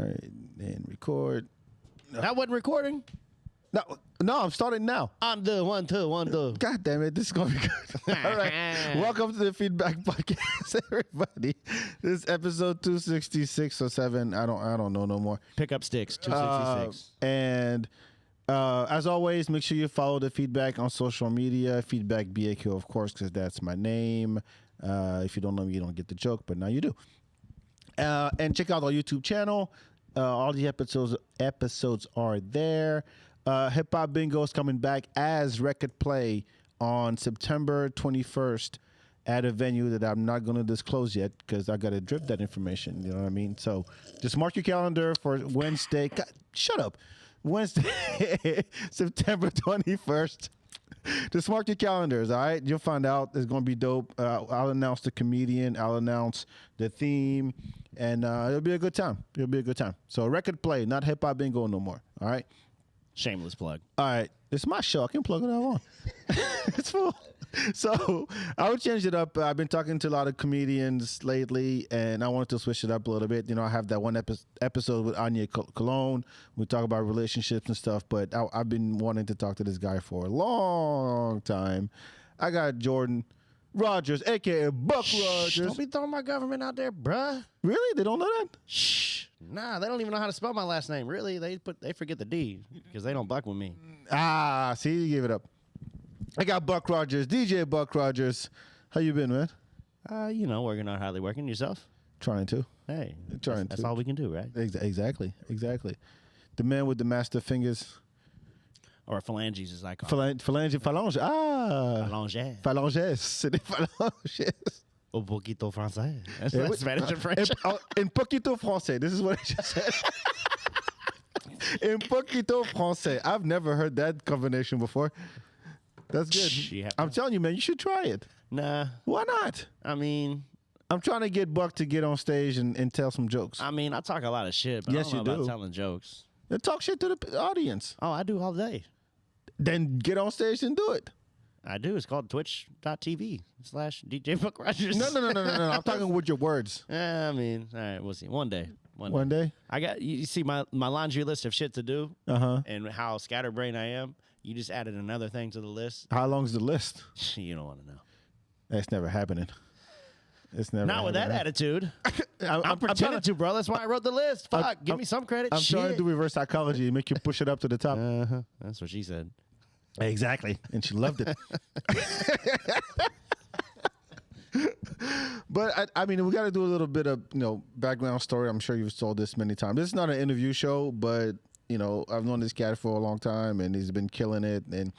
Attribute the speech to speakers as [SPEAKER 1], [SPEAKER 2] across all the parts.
[SPEAKER 1] right, and record.
[SPEAKER 2] That wasn't recording.
[SPEAKER 1] No, I'm starting now.
[SPEAKER 2] I'm the 1, 2, 1, 2.
[SPEAKER 1] God damn it, this is gonna be good. All right, welcome to the Feedback Podcast, everybody. This is episode 266 or 7. I don't know no more.
[SPEAKER 2] Pick up sticks 266.
[SPEAKER 1] And as always, make sure you follow the Feedback on social media. Feedback BAQ, of course, because that's my name. If you don't know me, you don't get the joke, but now you do. And check out our YouTube channel. All the episodes are there. Hip Hop Bingo is coming back as Record Play on September 21st at a venue that I'm not going to disclose yet because I got to drip that information. You know what I mean? So just mark your calendar for Wednesday. God, shut up. Wednesday, September 21st. Just mark your calendars, all right? You'll find out. It's going to be dope. I'll announce the comedian. I'll announce the theme. And it'll be a good time. It'll be a good time. So Record Play, not Hip Hop Bingo no more, all right?
[SPEAKER 2] Shameless plug.
[SPEAKER 1] All right. It's my show. I can plug it all on. It's full. So I would change it up. I've been talking to a lot of comedians lately, and I wanted to switch it up a little bit. You know, I have that one episode with Anya Cologne. We talk about relationships and stuff, but I've been wanting to talk to this guy for a long time. I got Jordan Rodgers, a.k.a. Buck Rodgers.
[SPEAKER 2] Don't be throwing my government out there, bruh.
[SPEAKER 1] Really? They don't know that?
[SPEAKER 2] Shh. Nah, they don't even know how to spell my last name. Really? They forget the D because they don't buck with me.
[SPEAKER 1] Ah, see, you gave it up. I got Buck Rodgers, DJ Buck Rodgers. How you been, man?
[SPEAKER 2] Working on hardly working. Yourself?
[SPEAKER 1] Trying to.
[SPEAKER 2] Hey, that's all we can do, right?
[SPEAKER 1] Exactly. The man with the master fingers.
[SPEAKER 2] Or phalanges, as I call it.
[SPEAKER 1] Phalanges. Ah.
[SPEAKER 2] Phalanges.
[SPEAKER 1] Phalanges. C'est des phalanges.
[SPEAKER 2] Un poquito français. That's Spanish and French.
[SPEAKER 1] Un poquito français. This is what I just said. Un poquito français. I've never heard that combination before. That's good.
[SPEAKER 2] Yeah.
[SPEAKER 1] I'm telling you, man, you should try it.
[SPEAKER 2] Nah.
[SPEAKER 1] Why not?
[SPEAKER 2] I mean,
[SPEAKER 1] I'm trying to get Buck to get on stage and tell some jokes.
[SPEAKER 2] I talk a lot of shit, but
[SPEAKER 1] yes,
[SPEAKER 2] I don't know
[SPEAKER 1] you
[SPEAKER 2] about
[SPEAKER 1] do.
[SPEAKER 2] telling jokes.
[SPEAKER 1] And talk shit to the audience.
[SPEAKER 2] Oh, I do all day.
[SPEAKER 1] Then get on stage and do it.
[SPEAKER 2] I do. It's called twitch.tv/DJ Buck Rodgers.
[SPEAKER 1] No. I'm talking with your words.
[SPEAKER 2] All right, we'll see. One day.
[SPEAKER 1] One day?
[SPEAKER 2] I got you see my laundry list of shit to do and how scatterbrained I am. You just added another thing to the list.
[SPEAKER 1] How long's the list?
[SPEAKER 2] You don't want to know.
[SPEAKER 1] That's never happening. It's never
[SPEAKER 2] Not with that attitude. I'm pretending to, bro. That's why I wrote the list. Fuck, give me some credit.
[SPEAKER 1] I'm trying to do reverse psychology and make you push it up to the top.
[SPEAKER 2] That's what she said.
[SPEAKER 1] Exactly. And she loved it. But, we got to do a little bit of, background story. I'm sure you've told this many times. This is not an interview show, but, I've known this guy for a long time, and he's been killing it. And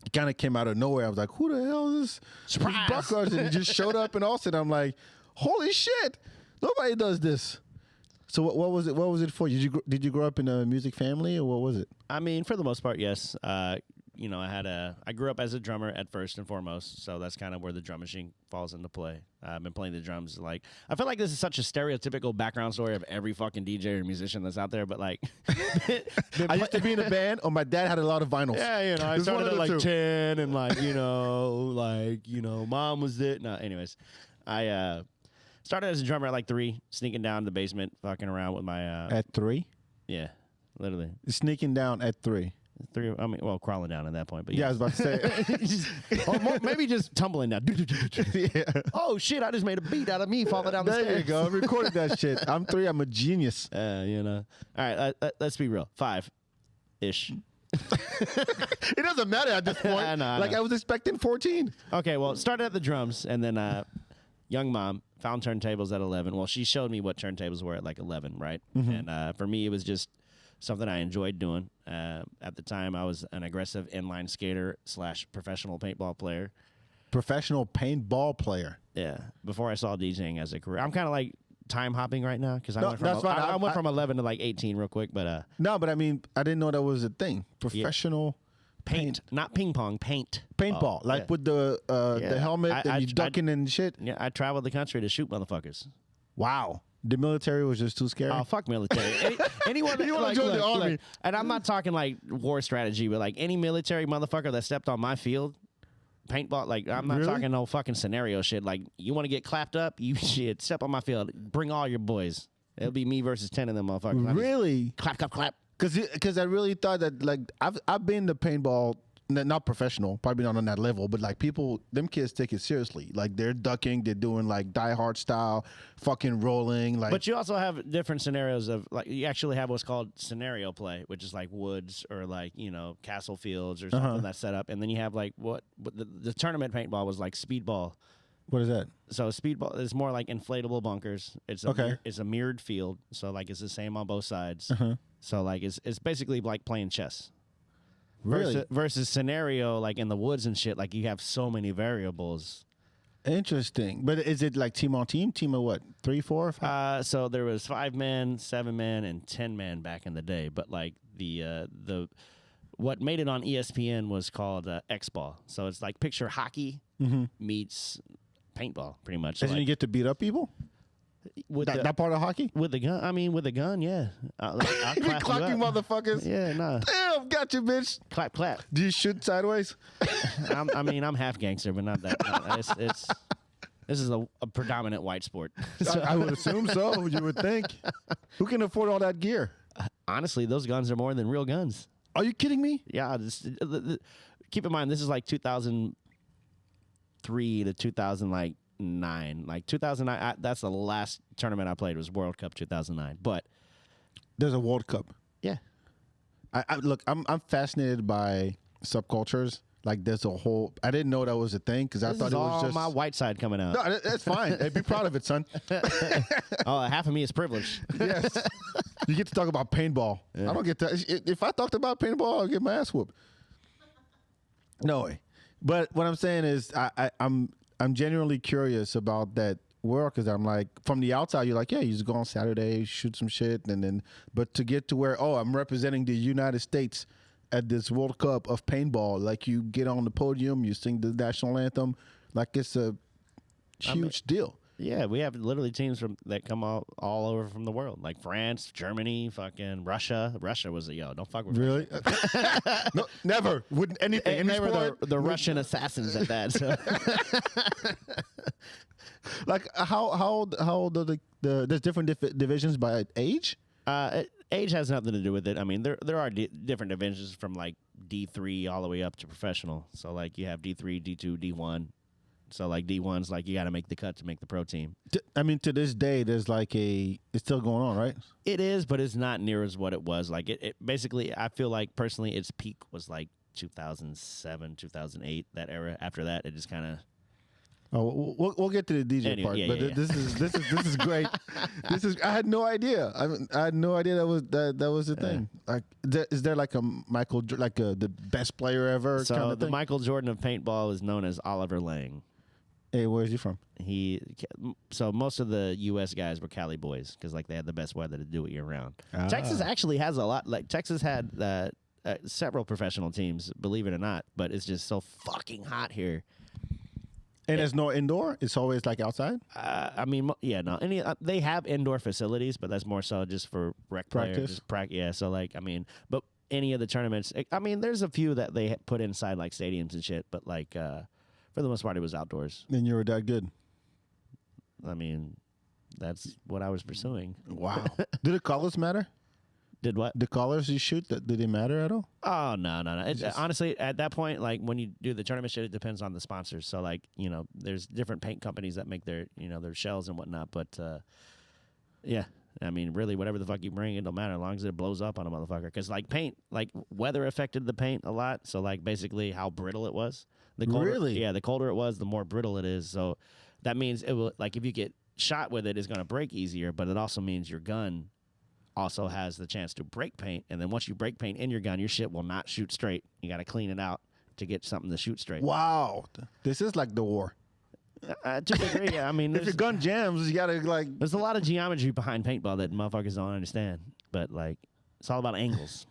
[SPEAKER 1] he kind of came out of nowhere. I was like, who the hell is this?
[SPEAKER 2] Surprise!
[SPEAKER 1] Buck Rodgers. And he just showed up in Austin. I'm like, holy shit. Nobody does this. So what was it? What was it for? Did you grow up in a music family, or what was it?
[SPEAKER 2] For the most part, yes. I grew up as a drummer at first and foremost, so that's kind of where the drum machine falls into play. I've been playing the drums. I feel like this is such a stereotypical background story of every fucking DJ or musician that's out there, but I
[SPEAKER 1] used to be in a band, or my dad had a lot of vinyls.
[SPEAKER 2] Yeah, I started at 10, and mom was it. No, anyways, I started as a drummer at 3, sneaking down the basement, fucking around with my
[SPEAKER 1] At 3?
[SPEAKER 2] Yeah, literally
[SPEAKER 1] sneaking down at 3.
[SPEAKER 2] 3. Crawling down at that point, but
[SPEAKER 1] yeah, I was about to say,
[SPEAKER 2] maybe just tumbling down.
[SPEAKER 1] Yeah.
[SPEAKER 2] Oh shit! I just made a beat out of me falling down the stairs.
[SPEAKER 1] There you go. I recorded that shit. I'm 3. I'm a genius.
[SPEAKER 2] All right, let's be real. 5-ish.
[SPEAKER 1] It doesn't matter at this point.
[SPEAKER 2] I know.
[SPEAKER 1] I was expecting 14.
[SPEAKER 2] Okay, well, it started at the drums, and then young mom found turntables at 11. Well, she showed me what turntables were at 11, right? Mm-hmm. And for me, it was just something I enjoyed doing. At the time, I was an aggressive inline skater / professional paintball player.
[SPEAKER 1] Professional paintball player.
[SPEAKER 2] Yeah. Before I saw DJing as a career, I'm kind of time hopping right now because I went from 11 to 18 real quick. But
[SPEAKER 1] no, but I didn't know that was a thing. Professional
[SPEAKER 2] paint, not ping pong, paint.
[SPEAKER 1] Paintball, with the helmet and you ducking and shit.
[SPEAKER 2] Yeah, I traveled the country to shoot motherfuckers.
[SPEAKER 1] Wow. The military was just too scary.
[SPEAKER 2] Oh, fuck military. Anyone
[SPEAKER 1] you want to join the army.
[SPEAKER 2] And I'm not talking war strategy, but any military motherfucker that stepped on my field, paintball, I'm not talking no fucking scenario shit. You want to get clapped up, you step on my field, bring all your boys. It'll be me versus 10 of them motherfuckers.
[SPEAKER 1] Really?
[SPEAKER 2] Clap, clap, clap.
[SPEAKER 1] Because I really thought that, like, I've been to paintball, not professional, probably not on that level, but like people, them kids take it seriously. Like they're ducking, they're doing like Die Hard style, fucking rolling. Like,
[SPEAKER 2] but you also have different scenarios of like you actually have what's called scenario play, which is like woods or like castle fields or something that's set up, and then you have like what the tournament paintball was like speedball.
[SPEAKER 1] what is that?
[SPEAKER 2] So speedball is more like inflatable bunkers. It's a mirrored field, so like it's the same on both sides. So like it's basically like playing chess.
[SPEAKER 1] Really?
[SPEAKER 2] Versus scenario, like in the woods and shit, like you have so many variables.
[SPEAKER 1] Interesting. But is it like team on team? Team of what? 3, 4, 5?
[SPEAKER 2] So there was 5 men, 7 men, and 10 men back in the day. But like the what made it on ESPN was called X-ball. So it's like picture hockey meets paintball, pretty much.
[SPEAKER 1] Doesn't
[SPEAKER 2] like,
[SPEAKER 1] you get to beat up people?
[SPEAKER 2] with
[SPEAKER 1] That part of hockey?
[SPEAKER 2] with the gun? I mean, with the gun, yeah. I'll clap you
[SPEAKER 1] Clocking
[SPEAKER 2] up.
[SPEAKER 1] motherfuckers.
[SPEAKER 2] Yeah, nah.
[SPEAKER 1] Damn, got you, bitch.
[SPEAKER 2] Clap, clap.
[SPEAKER 1] Do you shoot sideways?
[SPEAKER 2] I'm half gangster, but not that. This is a predominant white sport. So,
[SPEAKER 1] I would assume so. You would think. Who can afford all that gear?
[SPEAKER 2] honestly, those guns are more than real guns.
[SPEAKER 1] Are you kidding me?
[SPEAKER 2] Yeah. Keep in mind, this is like 2003 to 2009. Like 2009, that's the last tournament I played was World Cup 2009. But
[SPEAKER 1] There's a World Cup.
[SPEAKER 2] yeah,
[SPEAKER 1] Look, I'm fascinated by subcultures. Like there's a whole. I didn't know that was a thing because I
[SPEAKER 2] this
[SPEAKER 1] thought
[SPEAKER 2] is
[SPEAKER 1] it was
[SPEAKER 2] all
[SPEAKER 1] just
[SPEAKER 2] my white side coming out.
[SPEAKER 1] No, that's fine. Hey, be proud of it, son.
[SPEAKER 2] Oh, half of me is privileged.
[SPEAKER 1] Yes, you get to talk about paintball. I don't get that. If I talked about paintball, I'll get my ass whooped. No way. But what I'm saying is, I'm genuinely curious about that world because I'm like, from the outside, you're like, yeah, you just go on Saturday, shoot some shit, and then, but to get to where, oh, I'm representing the United States at this World Cup of paintball, like you get on the podium, you sing the national anthem, like it's a huge deal.
[SPEAKER 2] Yeah, we have literally teams that come all over from the world, like France, Germany, fucking Russia. Russia was don't fuck with
[SPEAKER 1] Really? No, never. Wouldn't anything.
[SPEAKER 2] Russia. And they were
[SPEAKER 1] sport,
[SPEAKER 2] the Russian assassins at that. So.
[SPEAKER 1] Like how old are there's different divisions by age?
[SPEAKER 2] Age has nothing to do with it. I mean, there are different divisions from like D3 all the way up to professional. So like you have D3, D2, D1. So like D1's like you got to make the cut to make the pro team.
[SPEAKER 1] I mean, to this day, there's like it's still going on, right?
[SPEAKER 2] It is, but it's not near as what it was. Like it basically, I feel like personally, its peak was like 2007, 2008. That era. After that, it just kind of.
[SPEAKER 1] Oh, we'll get to the DJ part, but this is great. I had no idea. I had no idea that was the thing. Like, is there like a Michael, like the best player ever?
[SPEAKER 2] So
[SPEAKER 1] kind of
[SPEAKER 2] the
[SPEAKER 1] thing?
[SPEAKER 2] Michael Jordan of paintball is known as Oliver Lang.
[SPEAKER 1] Hey, where's he from?
[SPEAKER 2] So most of the U.S. guys were Cali boys because like they had the best weather to do it year round. Texas actually has a lot. Like Texas had several professional teams, believe it or not, but it's just so fucking hot here.
[SPEAKER 1] And there's no indoor. It's always like outside.
[SPEAKER 2] I mean, yeah, no. They have indoor facilities, but that's more so just for rec
[SPEAKER 1] Practice.
[SPEAKER 2] players. Yeah, so like, I mean, but any of the tournaments, I mean, there's a few that they put inside like stadiums and shit, but like for the most part, it was outdoors.
[SPEAKER 1] And you were that good.
[SPEAKER 2] I mean, that's what I was pursuing.
[SPEAKER 1] Wow. Did the colors matter?
[SPEAKER 2] Did what?
[SPEAKER 1] The colors you shoot, did they matter at all?
[SPEAKER 2] Oh, no. Honestly, at that point, like when you do the tournament shit, it depends on the sponsors. So like, there's different paint companies that make their, their shells and whatnot. But yeah, I mean, really, whatever the fuck you bring, it don't matter as long as it blows up on a motherfucker. Because like paint, like weather affected the paint a lot. So like basically how brittle it was. The colder,
[SPEAKER 1] really?
[SPEAKER 2] Yeah, the colder it was, the more brittle it is. So that means it will, like if you get shot with it, it's going to break easier. But it also means your gun also has the chance to break paint, and then once you break paint in your gun, your shit will not shoot straight. You got to clean it out to get something to shoot straight.
[SPEAKER 1] Wow, this is like the war.
[SPEAKER 2] To a degree, yeah. I mean,
[SPEAKER 1] if your gun jams, you gotta like.
[SPEAKER 2] There's a lot of geometry behind paintball that motherfuckers don't understand, but like, it's all about angles.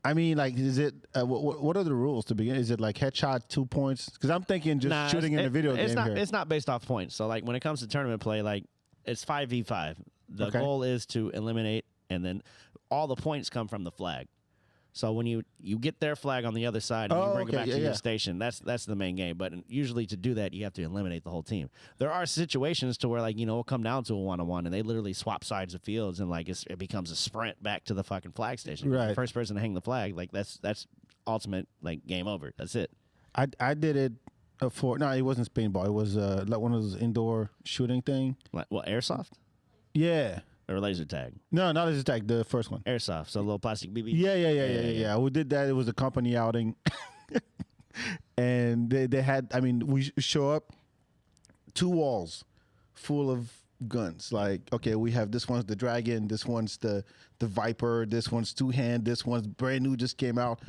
[SPEAKER 1] I mean, like, is it? What are the rules to begin? Is it like headshot 2 points? Because I'm thinking just shooting in the video game here.
[SPEAKER 2] It's not based off points. So like, when it comes to tournament play, like, it's 5v5. The goal is to eliminate, and then all the points come from the flag. So when you get their flag on the other side and you bring it back to your station, that's the main game. But usually to do that, you have to eliminate the whole team. There are situations to where, like, you know, it'll come down to a 1-on-1 and they literally swap sides of fields and, like, it becomes a sprint back to the fucking flag station.
[SPEAKER 1] Right.
[SPEAKER 2] The first person to hang the flag, like, that's ultimate, like, game over. That's it.
[SPEAKER 1] I did it it wasn't paintball. It was like one of those indoor shooting thing.
[SPEAKER 2] Like, what, airsoft?
[SPEAKER 1] Yeah.
[SPEAKER 2] Or laser tag?
[SPEAKER 1] No, not laser tag. The first one.
[SPEAKER 2] Airsoft. So a little plastic BB.
[SPEAKER 1] Yeah. We did that. It was a company outing, and they had. I mean, we show up, 2 walls full of guns. Like, okay, we have this one's the Dragon, this one's the Viper, this one's 2-hand, this one's brand new, just came out,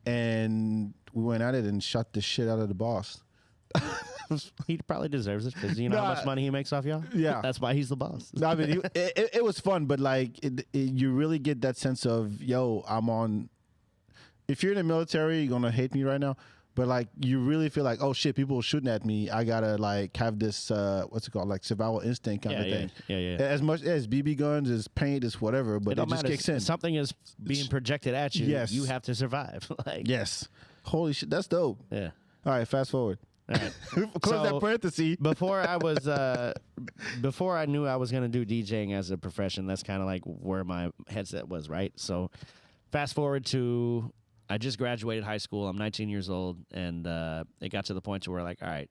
[SPEAKER 1] and we went at it and shot the shit out of the boss.
[SPEAKER 2] He probably deserves it because you know how much money he makes off y'all?
[SPEAKER 1] Yeah.
[SPEAKER 2] That's why he's the boss.
[SPEAKER 1] I mean, it was fun, but like you really get that sense of, yo, I'm on. If you're in the military, you're going to hate me right now. But like you really feel like, oh shit, people are shooting at me. I got to like have this, what's it called? Like survival instinct kind of thing.
[SPEAKER 2] Yeah.
[SPEAKER 1] As much as BB guns, as paint, as whatever, but it just kicks in.
[SPEAKER 2] Something is being projected at you.
[SPEAKER 1] Yes.
[SPEAKER 2] You have to survive. Like,
[SPEAKER 1] yes. Holy shit, that's dope.
[SPEAKER 2] Yeah.
[SPEAKER 1] All right, fast forward.
[SPEAKER 2] All right.
[SPEAKER 1] Close that parenthesis.
[SPEAKER 2] Before I knew I was gonna do DJing as a profession, that's kind of like where my headset was, right? So, fast forward to I just graduated high school. I'm 19 years old, and it got to the point to where, like, all right,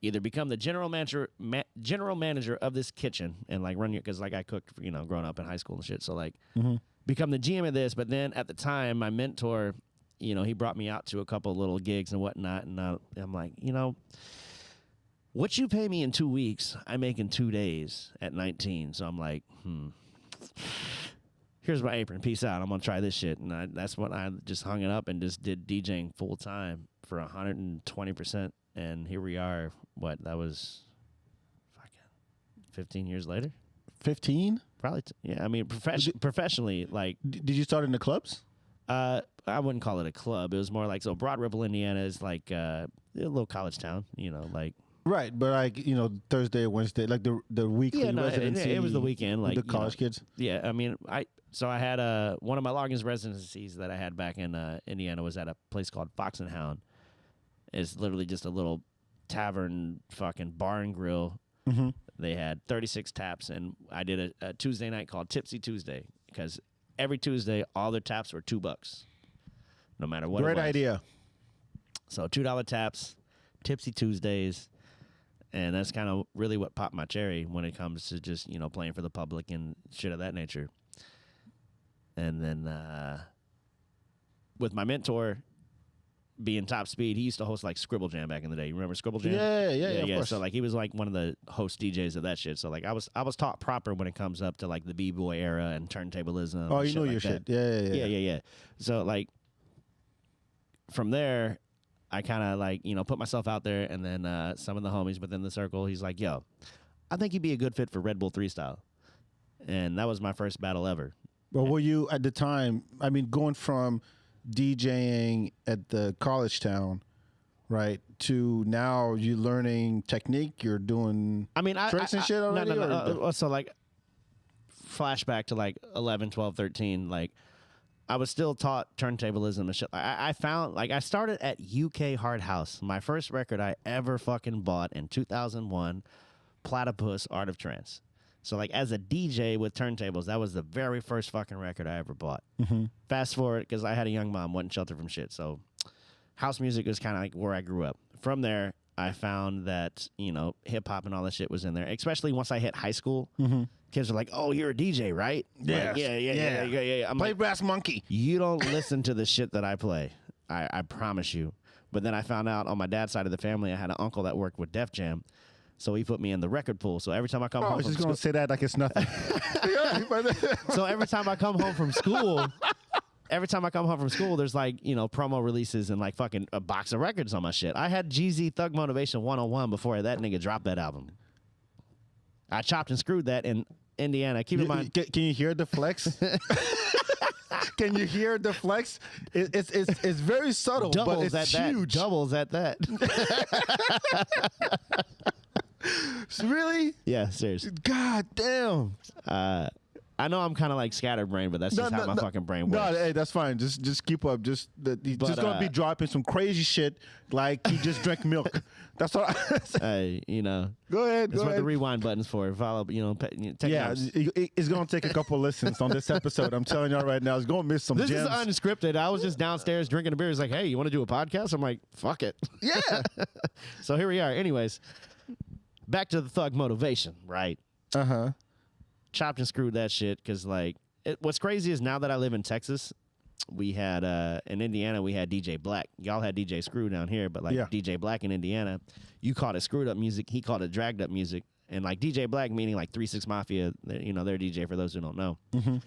[SPEAKER 2] either become the general manager of this kitchen and like run your, because like I cooked, you know, growing up in high school and shit. So like, become the GM of this. But then at the time, my mentor, you know, he brought me out to a couple little gigs and whatnot, and I'm like, you know, what you pay me in 2 weeks, I make in 2 days at 19. So I'm like, here's my apron. Peace out. I'm gonna try this shit, and that's when I just hung it up and just did DJing full time for 120%. And here we are. What, that was fucking 15 years later.
[SPEAKER 1] 15?
[SPEAKER 2] Probably. Yeah. I mean, professionally, like.
[SPEAKER 1] Did you start in the clubs?
[SPEAKER 2] I wouldn't call it a club. It was more like, so Broad Ripple, Indiana is like a little college town, you know, like.
[SPEAKER 1] Right, but like, you know, Thursday, Wednesday, like the weekly residency.
[SPEAKER 2] It was the weekend, like
[SPEAKER 1] the college kids.
[SPEAKER 2] Yeah, I mean, I had one of my longest residencies that I had back in Indiana was at a place called Fox and Hound. It's literally just a little tavern, fucking bar and grill.
[SPEAKER 1] Mm-hmm.
[SPEAKER 2] They had 36 taps, and I did a Tuesday night called Tipsy Tuesday because every Tuesday, all their taps were $2, no matter what.
[SPEAKER 1] Great idea.
[SPEAKER 2] So $2 taps, Tipsy Tuesdays, and that's kind of really what popped my cherry when it comes to just, you know, playing for the public and shit of that nature. And then with my mentor being top speed, he used to host like Scribble Jam back in the day. You remember Scribble Jam?
[SPEAKER 1] Yeah. Of course.
[SPEAKER 2] So like he was like one of the host DJs of that shit. So like I was taught proper when it comes up to like the B-boy era and turntablism.
[SPEAKER 1] Oh,
[SPEAKER 2] and
[SPEAKER 1] you know
[SPEAKER 2] like
[SPEAKER 1] your
[SPEAKER 2] that.
[SPEAKER 1] shit.
[SPEAKER 2] Yeah. So like from there, I kind of like, you know, put myself out there, and then some of the homies within the circle, he's like, yo, I think you'd be a good fit for Red Bull 3 style. And that was my first battle ever.
[SPEAKER 1] Well, were you at the time, I mean, going from DJing at the college town, right, to now you learning technique, you're doing tricks and shit already?
[SPEAKER 2] No. So like flashback to like 11, 12, 13, like I was still taught turntablism and shit. I found, like, I started at UK Hard House. My first record I ever fucking bought in 2001, Platypus, Art of Trance. So, like, as a DJ with turntables, that was the very first fucking record I ever bought.
[SPEAKER 1] Mm-hmm.
[SPEAKER 2] Fast forward, because I had a young mom, wasn't sheltered from shit. So, house music was kind of like where I grew up. From there, I found that, you know, hip-hop and all that shit was in there, especially once I hit high school.
[SPEAKER 1] Mm-hmm.
[SPEAKER 2] Kids are like, oh, you're a DJ, right?
[SPEAKER 1] Yes.
[SPEAKER 2] Like, yeah. I'm
[SPEAKER 1] Play
[SPEAKER 2] like,
[SPEAKER 1] Brass Monkey.
[SPEAKER 2] you don't listen to the shit that I play. I promise you. But then I found out on my dad's side of the family, I had an uncle that worked with Def Jam. So he put me in the record pool. So every time I come home
[SPEAKER 1] I was
[SPEAKER 2] from
[SPEAKER 1] just going to say that like it's nothing.
[SPEAKER 2] So every time I come home from school, there's like, you know, promo releases and like fucking a box of records on my shit. I had Jeezy Thug Motivation 101 before that nigga dropped that album. I chopped and screwed that in Indiana. Keep in mind.
[SPEAKER 1] Can you hear the flex? Can you hear the flex? It's very subtle,
[SPEAKER 2] Doubles
[SPEAKER 1] but it's
[SPEAKER 2] at
[SPEAKER 1] huge.
[SPEAKER 2] That. Doubles at that.
[SPEAKER 1] Really?
[SPEAKER 2] Yeah, seriously.
[SPEAKER 1] God damn.
[SPEAKER 2] I know I'm kind of like scatterbrained, but that's just how my fucking brain works.
[SPEAKER 1] No, hey, that's fine. Just keep up. He's just gonna be dropping some crazy shit like he just drank milk. That's all.
[SPEAKER 2] Hey, you know.
[SPEAKER 1] Go ahead.
[SPEAKER 2] That's what the rewind button's for. Follow, take notes.
[SPEAKER 1] It's gonna take a couple listens on this episode. I'm telling y'all right now, it's gonna miss some
[SPEAKER 2] This
[SPEAKER 1] gems.
[SPEAKER 2] is unscripted. I was just downstairs drinking a beer. He's like, hey, you want to do a podcast? I'm like, fuck it.
[SPEAKER 1] Yeah.
[SPEAKER 2] So here we are. Anyways, back to the thug motivation, right?
[SPEAKER 1] Uh-huh.
[SPEAKER 2] Chopped and screwed that shit because, like, what's crazy is now that I live in Texas, we had, in Indiana, we had DJ Black. Y'all had DJ Screw down here, but, like, DJ Black in Indiana, you called it screwed up music. He called it dragged up music. And, like, DJ Black, meaning, like, 3 6 Mafia, they're DJ for those who don't know.
[SPEAKER 1] Mm-hmm.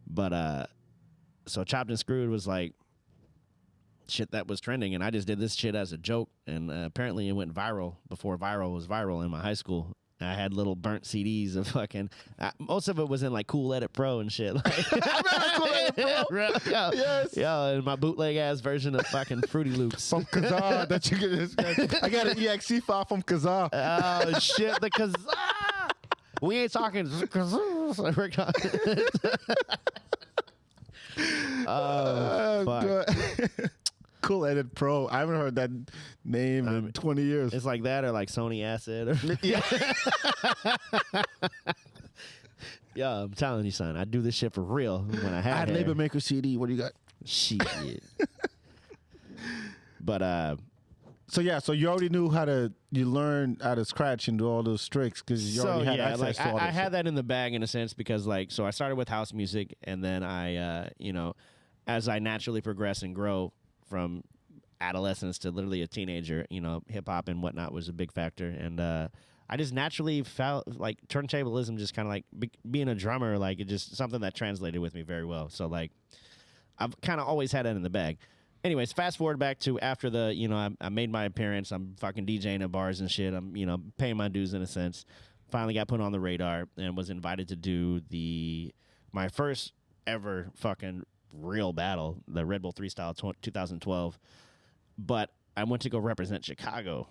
[SPEAKER 2] But, so Chopped and Screwed was, like, shit that was trending, and I just did this shit as a joke, and apparently it went viral before viral was viral in my high school. I had little burnt CDs of fucking. Most of it was in like Cool Edit Pro and shit. Like,
[SPEAKER 1] Cool Edit Pro. Yes.
[SPEAKER 2] Yeah, and my bootleg ass version of fucking Fruity Loops
[SPEAKER 1] from Kazaa that you get. I got an EXE file from Kazaa.
[SPEAKER 2] Oh shit, the Kazaa. We ain't talking Kazaa. Oh fuck.
[SPEAKER 1] Cool Edit Pro. I haven't heard that name in 20 years.
[SPEAKER 2] It's like that or like Sony Acid. Or yeah. Yeah, I'm telling you, son. I do this shit for real when I had
[SPEAKER 1] Labor Maker CD. What do you got?
[SPEAKER 2] Shit. But,
[SPEAKER 1] so you already knew you learned how to scratch and do all those tricks because you already had access to all
[SPEAKER 2] I
[SPEAKER 1] this
[SPEAKER 2] had
[SPEAKER 1] shit.
[SPEAKER 2] that in the bag in a sense because, like, so I started with house music and then I, as I naturally progress and grow, from adolescence to literally a teenager, hip hop and whatnot was a big factor. And I just naturally felt like turntablism, just kind of like being a drummer, like it just something that translated with me very well. So like I've kind of always had that in the bag. Anyways, fast forward back to after the, I made my appearance. I'm fucking DJing at bars and shit. I'm, paying my dues in a sense. Finally got put on the radar and was invited to do my first ever fucking real battle, the Red Bull 3 Style 2012, but I went to go represent Chicago,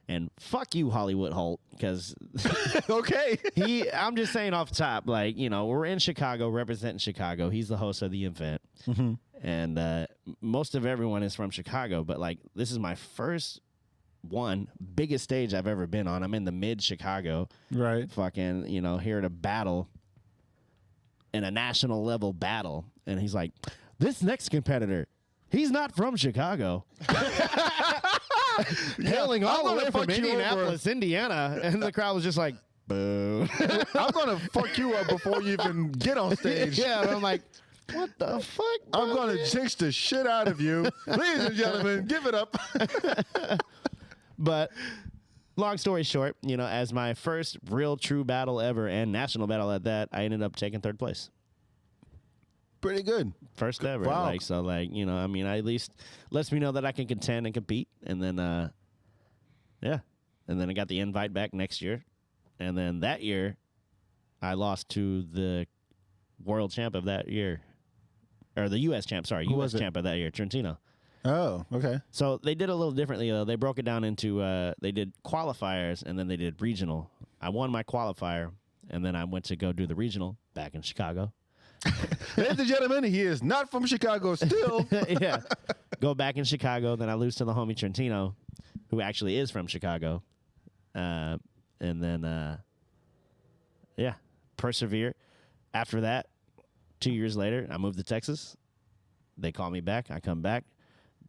[SPEAKER 2] and fuck you, Hollywood Holt, because
[SPEAKER 1] okay,
[SPEAKER 2] I'm just saying off the top, like, we're in Chicago representing Chicago. He's the host of the event, and most of everyone is from Chicago, but like this is my first biggest stage I've ever been on. I'm in the mid Chicago,
[SPEAKER 1] right?
[SPEAKER 2] Fucking, here to battle in a national level battle. And he's like, this next competitor, he's not from Chicago. Hailing all the way from Indianapolis, Indiana. And the crowd was just like, boo.
[SPEAKER 1] I'm going to fuck you up before you even get on stage.
[SPEAKER 2] Yeah, and I'm like, what the fuck?
[SPEAKER 1] I'm going to jinx the shit out of you. Ladies and gentlemen, give it up.
[SPEAKER 2] But long story short, as my first real true battle ever and national battle at that, I ended up taking 3rd place.
[SPEAKER 1] Pretty good.
[SPEAKER 2] First ever.
[SPEAKER 1] Wow.
[SPEAKER 2] Like, so like, at least lets me know that I can contend and compete. And then, yeah. And then I got the invite back next year. And then that year, I lost to the world champ of that year. Or the U.S. champ, sorry. U.S. champ of that year, Trentino.
[SPEAKER 1] Oh, okay.
[SPEAKER 2] So they did a little differently, though. They broke it down into, they did qualifiers and then they did regional. I won my qualifier, and then I went to go do the regional back in Chicago.
[SPEAKER 1] Ladies and gentlemen, he is not from Chicago still.
[SPEAKER 2] Yeah. Go back in Chicago. Then I lose to the homie Trentino, who actually is from Chicago. And then, yeah, persevere. After that, 2 years later, I moved to Texas. They call me back. I come back.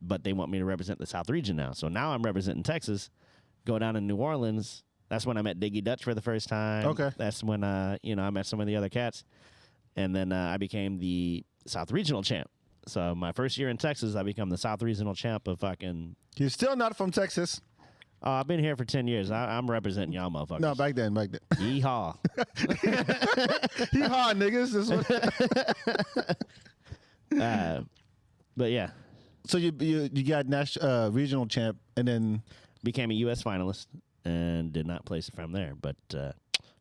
[SPEAKER 2] But they want me to represent the South region now. So now I'm representing Texas. Go down to New Orleans. That's when I met Diggy Dutch for the first time.
[SPEAKER 1] Okay.
[SPEAKER 2] That's when, I met some of the other cats. And then I became the South Regional champ. So my first year in Texas, I become the South Regional champ of fucking...
[SPEAKER 1] You're still not from Texas.
[SPEAKER 2] I've been here for 10 years. I'm representing y'all motherfuckers.
[SPEAKER 1] No, back then.
[SPEAKER 2] Yeehaw.
[SPEAKER 1] Yeehaw, niggas. This one.
[SPEAKER 2] But yeah.
[SPEAKER 1] So you got regional champ and then...
[SPEAKER 2] Became a U.S. finalist and did not place from there. But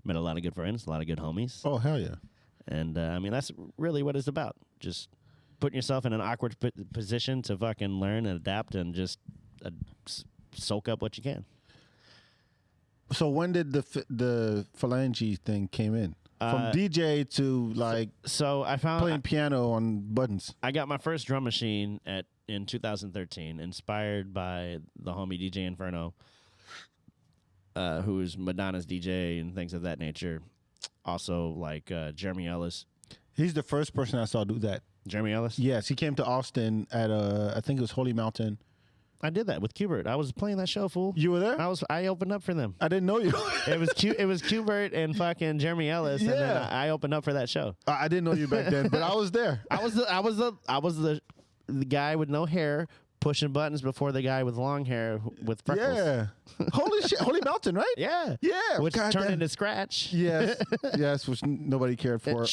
[SPEAKER 2] met a lot of good friends, a lot of good homies.
[SPEAKER 1] Oh, hell yeah.
[SPEAKER 2] And, that's really what it's about. Just putting yourself in an awkward position to fucking learn and adapt and just soak up what you can.
[SPEAKER 1] So when did the Phalanges thing came in? From DJ to like
[SPEAKER 2] so I found
[SPEAKER 1] playing piano on buttons.
[SPEAKER 2] I got my first drum machine in 2013, inspired by the homie DJ Inferno, who's Madonna's DJ and things of that nature. Also, like Jeremy Ellis.
[SPEAKER 1] He's the first person I saw do that.
[SPEAKER 2] Jeremy Ellis?
[SPEAKER 1] Yes, he came to Austin at I think it was Holy Mountain.
[SPEAKER 2] I did that with Qbert. I was playing that show, fool.
[SPEAKER 1] You were there?
[SPEAKER 2] I opened up for them.
[SPEAKER 1] I didn't know you.
[SPEAKER 2] It was Qbert and fucking Jeremy Ellis, and then I opened up for that show.
[SPEAKER 1] I didn't know you back then, but I was there.
[SPEAKER 2] I was the guy with no hair pushing buttons before the guy with long hair with freckles.
[SPEAKER 1] Yeah. Holy shit. Holy Mountain, right?
[SPEAKER 2] Yeah.
[SPEAKER 1] Yeah.
[SPEAKER 2] Which turned into Skratch.
[SPEAKER 1] Yes. Yes, which nobody cared for.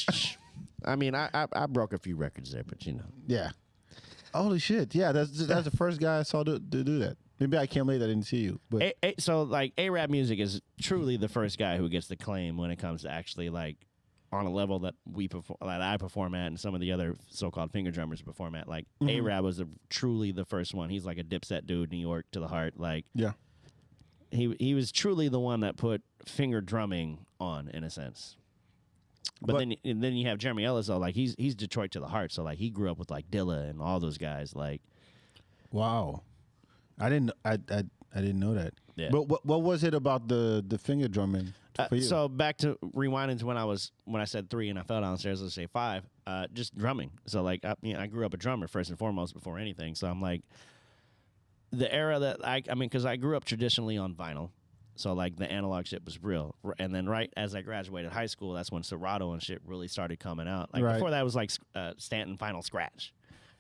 [SPEAKER 2] I mean, I broke a few records there, but you know.
[SPEAKER 1] Yeah. Holy shit. Yeah, that's the first guy I saw to do that. Maybe I came late, I didn't see you. But
[SPEAKER 2] so like A-Rap Music is truly the first guy who gets the claim when it comes to actually like on a level that I perform at and some of the other so-called finger drummers perform at. Like A-Rap was truly the first one. He's like a Dipset dude, New York to the heart. Like
[SPEAKER 1] yeah.
[SPEAKER 2] He was truly the one that put finger drumming on, in a sense. But then you have Jeremy Ellis, though. Like he's Detroit to the heart, so like he grew up with like Dilla and all those guys. Like,
[SPEAKER 1] wow, I didn't know that.
[SPEAKER 2] Yeah.
[SPEAKER 1] But what was it about the finger drumming for you?
[SPEAKER 2] So back to rewinding to when I said 3 and I fell downstairs. Let's say 5. Just drumming. So like I grew up a drummer first and foremost before anything. So I'm like the era that I mean because I grew up traditionally on vinyl. So, like, the analog shit was real. And then right as I graduated high school, that's when Serato and shit really started coming out. Like, before that was, like, Stanton Final Skratch.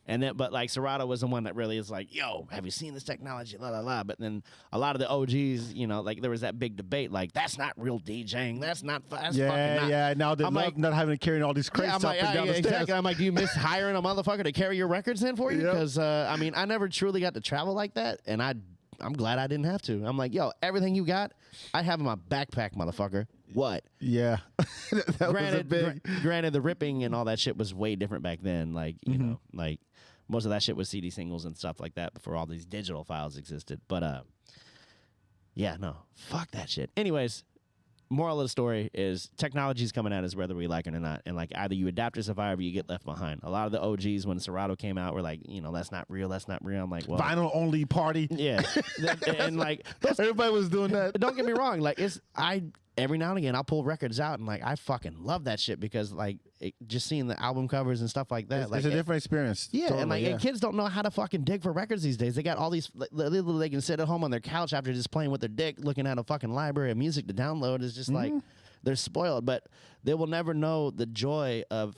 [SPEAKER 2] And then, but, like, Serato was the one that really is like, yo, have you seen this technology? La, la, la. But then a lot of the OGs, you know, like, there was that big debate. Like, that's not real DJing. That's not, that's fucking not.
[SPEAKER 1] Yeah, now they're not having to carry all these crates up and down the stairs.
[SPEAKER 2] Exactly. I'm like, do you miss hiring a motherfucker to carry your records in for you?
[SPEAKER 1] Yep.
[SPEAKER 2] Because, I mean, I never truly got to travel like that. And I'm glad I didn't have to. I'm like, yo, everything you got, I have in my backpack, motherfucker. What?
[SPEAKER 1] Yeah.
[SPEAKER 2] Granted, the ripping and all that shit was way different back then. Like, you know, like most of that shit was CD singles and stuff like that before all these digital files existed. But, yeah, no, fuck that shit. Anyways, moral of the story is technology's coming at us whether we like it or not. And, like, either you adapt or survive or you get left behind. A lot of the OGs, when Serato came out, were like, you know, that's not real, that's not real. I'm like, well.
[SPEAKER 1] Vinyl-only party.
[SPEAKER 2] Yeah. And, like.
[SPEAKER 1] Everybody was doing that.
[SPEAKER 2] Don't get me wrong. Like, every now and again, I'll pull records out and, like, I fucking love that shit because, like, just seeing the album covers and stuff like that.
[SPEAKER 1] It's a different experience.
[SPEAKER 2] Yeah, totally, and, like, and
[SPEAKER 1] yeah.
[SPEAKER 2] kids don't know how to fucking dig for records these days. They got all these, they can sit at home on their couch after just playing with their dick, looking at a fucking library of music to download. It's just like. They're spoiled, but they will never know the joy of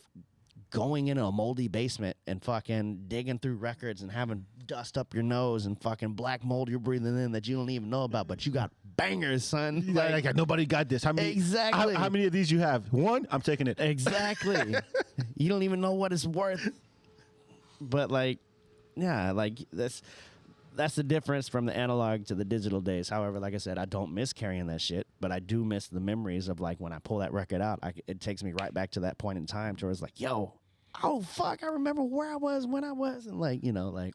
[SPEAKER 2] going into a moldy basement and fucking digging through records and having dust up your nose and fucking black mold you're breathing in that you don't even know about, but you got bangers, son.
[SPEAKER 1] Like nobody got this. How many?
[SPEAKER 2] Exactly.
[SPEAKER 1] How many of these you have? 1? I'm taking it.
[SPEAKER 2] Exactly. You don't even know what it's worth. But like, yeah, like that's the difference from the analog to the digital days. However, like I said, I don't miss carrying that shit, but I do miss the memories of like when I pull that record out, it takes me right back to that point in time to where it's like, yo, oh fuck, I remember where I was when I was, and like, you know, like.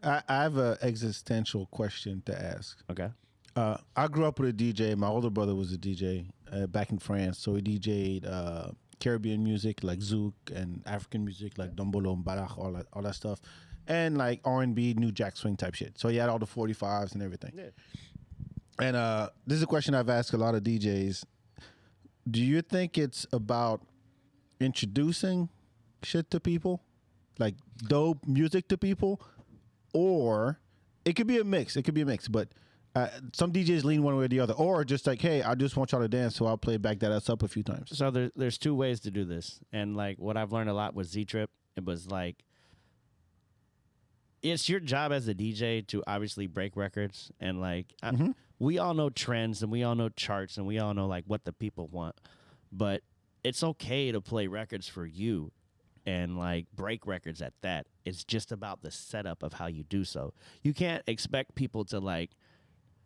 [SPEAKER 1] I have an existential question to ask.
[SPEAKER 2] Okay.
[SPEAKER 1] I grew up with a DJ. My older brother was a DJ back in France, so he DJ'd Caribbean music like zouk and African music like Dombolo, Mbalach, all that stuff. And like R&B, New Jack Swing type shit. So he had all the 45s and everything. Yeah. And this is a question I've asked a lot of DJs. Do you think it's about introducing shit to people? Like dope music to people? Or it could be a mix. It could be a mix. But some DJs lean one way or the other. Or just like, hey, I just want y'all to dance, so I'll play Back That Ass Up a few times.
[SPEAKER 2] So there's 2 ways to do this. And like what I've learned a lot with Z-Trip, it was like, it's your job as a DJ to obviously break records and like we all know trends and we all know charts and we all know like what the people want, but it's okay to play records for you and like break records at that. It's just about the setup of how you do so. You can't expect people to like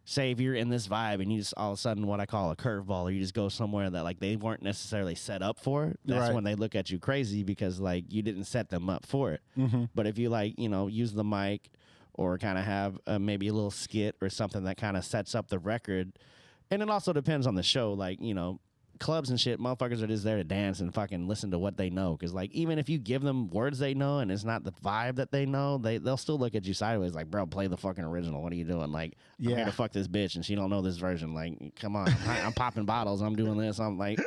[SPEAKER 2] say if you're in this vibe and you just all of a sudden what I call a curveball, or you just go somewhere that like they weren't necessarily set up for. That's
[SPEAKER 1] right.
[SPEAKER 2] When they look at you crazy because like you didn't set them up for it. But if you like, you know, use the mic or kind of have maybe a little skit or something that kind of sets up the record, and it also depends on the show. Like, you know, clubs and shit, motherfuckers are just there to dance and fucking listen to what they know. Because like even if you give them words they know and it's not the vibe that they know, they'll still look at you sideways like, bro, play the fucking original. What are you doing? Like, I'm here to fuck this bitch and she don't know this version. Like, come on, I'm popping bottles. I'm doing this. I'm like,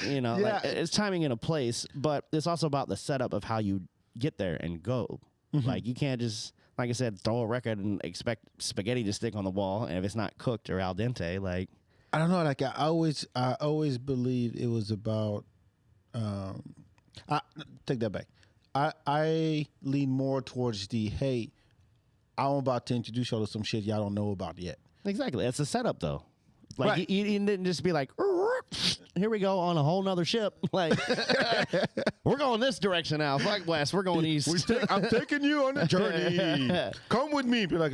[SPEAKER 2] you know, like, it's timing in a place, but it's also about the setup of how you get there and go. Like you can't just, like I said, throw a record and expect spaghetti to stick on the wall, and if it's not cooked or al dente, like
[SPEAKER 1] I don't know. Like I always believed it was about. I take that back. I lean more towards the hey, I'm about to introduce y'all to some shit y'all don't know about yet.
[SPEAKER 2] Exactly, it's a setup though. Like
[SPEAKER 1] Right.
[SPEAKER 2] you didn't just be like, here we go on a whole nother ship. Like we're going this direction now. Fuck west, we're going east.
[SPEAKER 1] I'm taking you on a journey. Come with me. Be like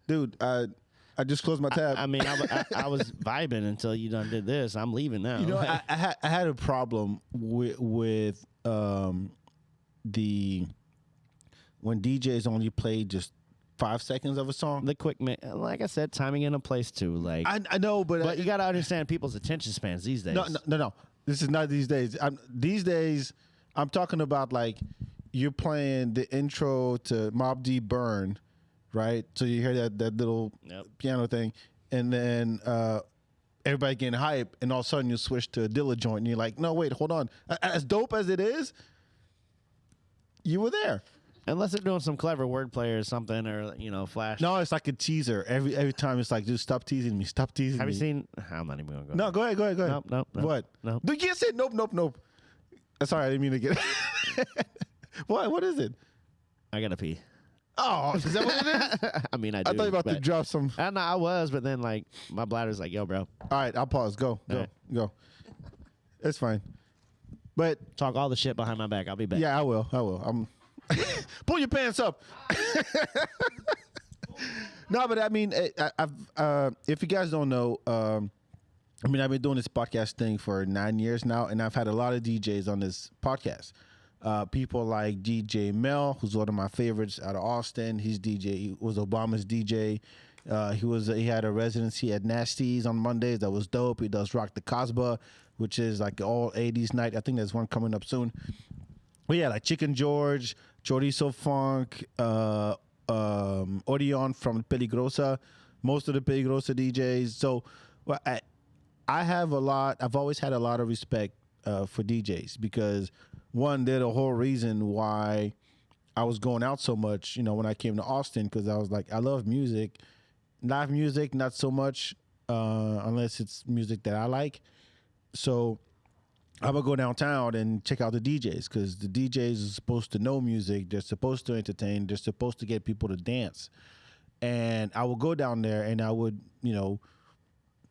[SPEAKER 1] dude, I just closed my tab.
[SPEAKER 2] I mean, I was vibing until you done did this. I'm leaving now.
[SPEAKER 1] You know, I had a problem with the when DJs only played just 5 seconds of a song.
[SPEAKER 2] The quick, like I said, timing in a place too. Like
[SPEAKER 1] I know, but
[SPEAKER 2] you got to understand people's attention spans these days.
[SPEAKER 1] No. This is not these days. These days, I'm talking about like you're playing the intro to Mobb Deep Burn, right? So you hear that little piano thing, and then everybody getting hype, and all of a sudden you switch to a Dilla joint, and you're like, no, wait, hold on. As dope as it is, you were there.
[SPEAKER 2] Unless they're doing some clever wordplay or something, or flash.
[SPEAKER 1] No, it's like a teaser. Every time it's like, dude, stop teasing me. Stop teasing me.
[SPEAKER 2] Have you seen? I'm not even gonna go.
[SPEAKER 1] No, go ahead.
[SPEAKER 2] Nope.
[SPEAKER 1] What?
[SPEAKER 2] Nope.
[SPEAKER 1] You can't say nope. Sorry, I didn't mean to get. What is it?
[SPEAKER 2] I gotta pee.
[SPEAKER 1] Oh, is that what it is?
[SPEAKER 2] I mean, I do.
[SPEAKER 1] I thought you were about to drop some.
[SPEAKER 2] I know I was, but then like my bladder's like, yo, bro.
[SPEAKER 1] All right, I'll pause. Go. Go. It's fine. But
[SPEAKER 2] talk all the shit behind my back. I'll be back.
[SPEAKER 1] Yeah, I will. I'm. Pull your pants up. No, but I mean, if you guys don't know, I mean, I've been doing this podcast thing for 9 years now, and I've had a lot of DJs on this podcast. People like DJ Mel, who's one of my favorites out of Austin. He was Obama's DJ. He had a residency at Nasty's on Mondays. That was dope. He does Rock the Casbah, which is like all 80s night. I think there's one coming up soon. But yeah, like Chicken George, Chorizo Funk, Orion from Peligrosa, most of the Peligrosa DJs. So well, I've always had a lot of respect for DJs because one, they're the whole reason why I was going out so much, when I came to Austin, because I was like, I love music. Live music, not so much, unless it's music that I like. So I would go downtown and check out the DJs because the DJs are supposed to know music. They're supposed to entertain. They're supposed to get people to dance. And I would go down there and I would,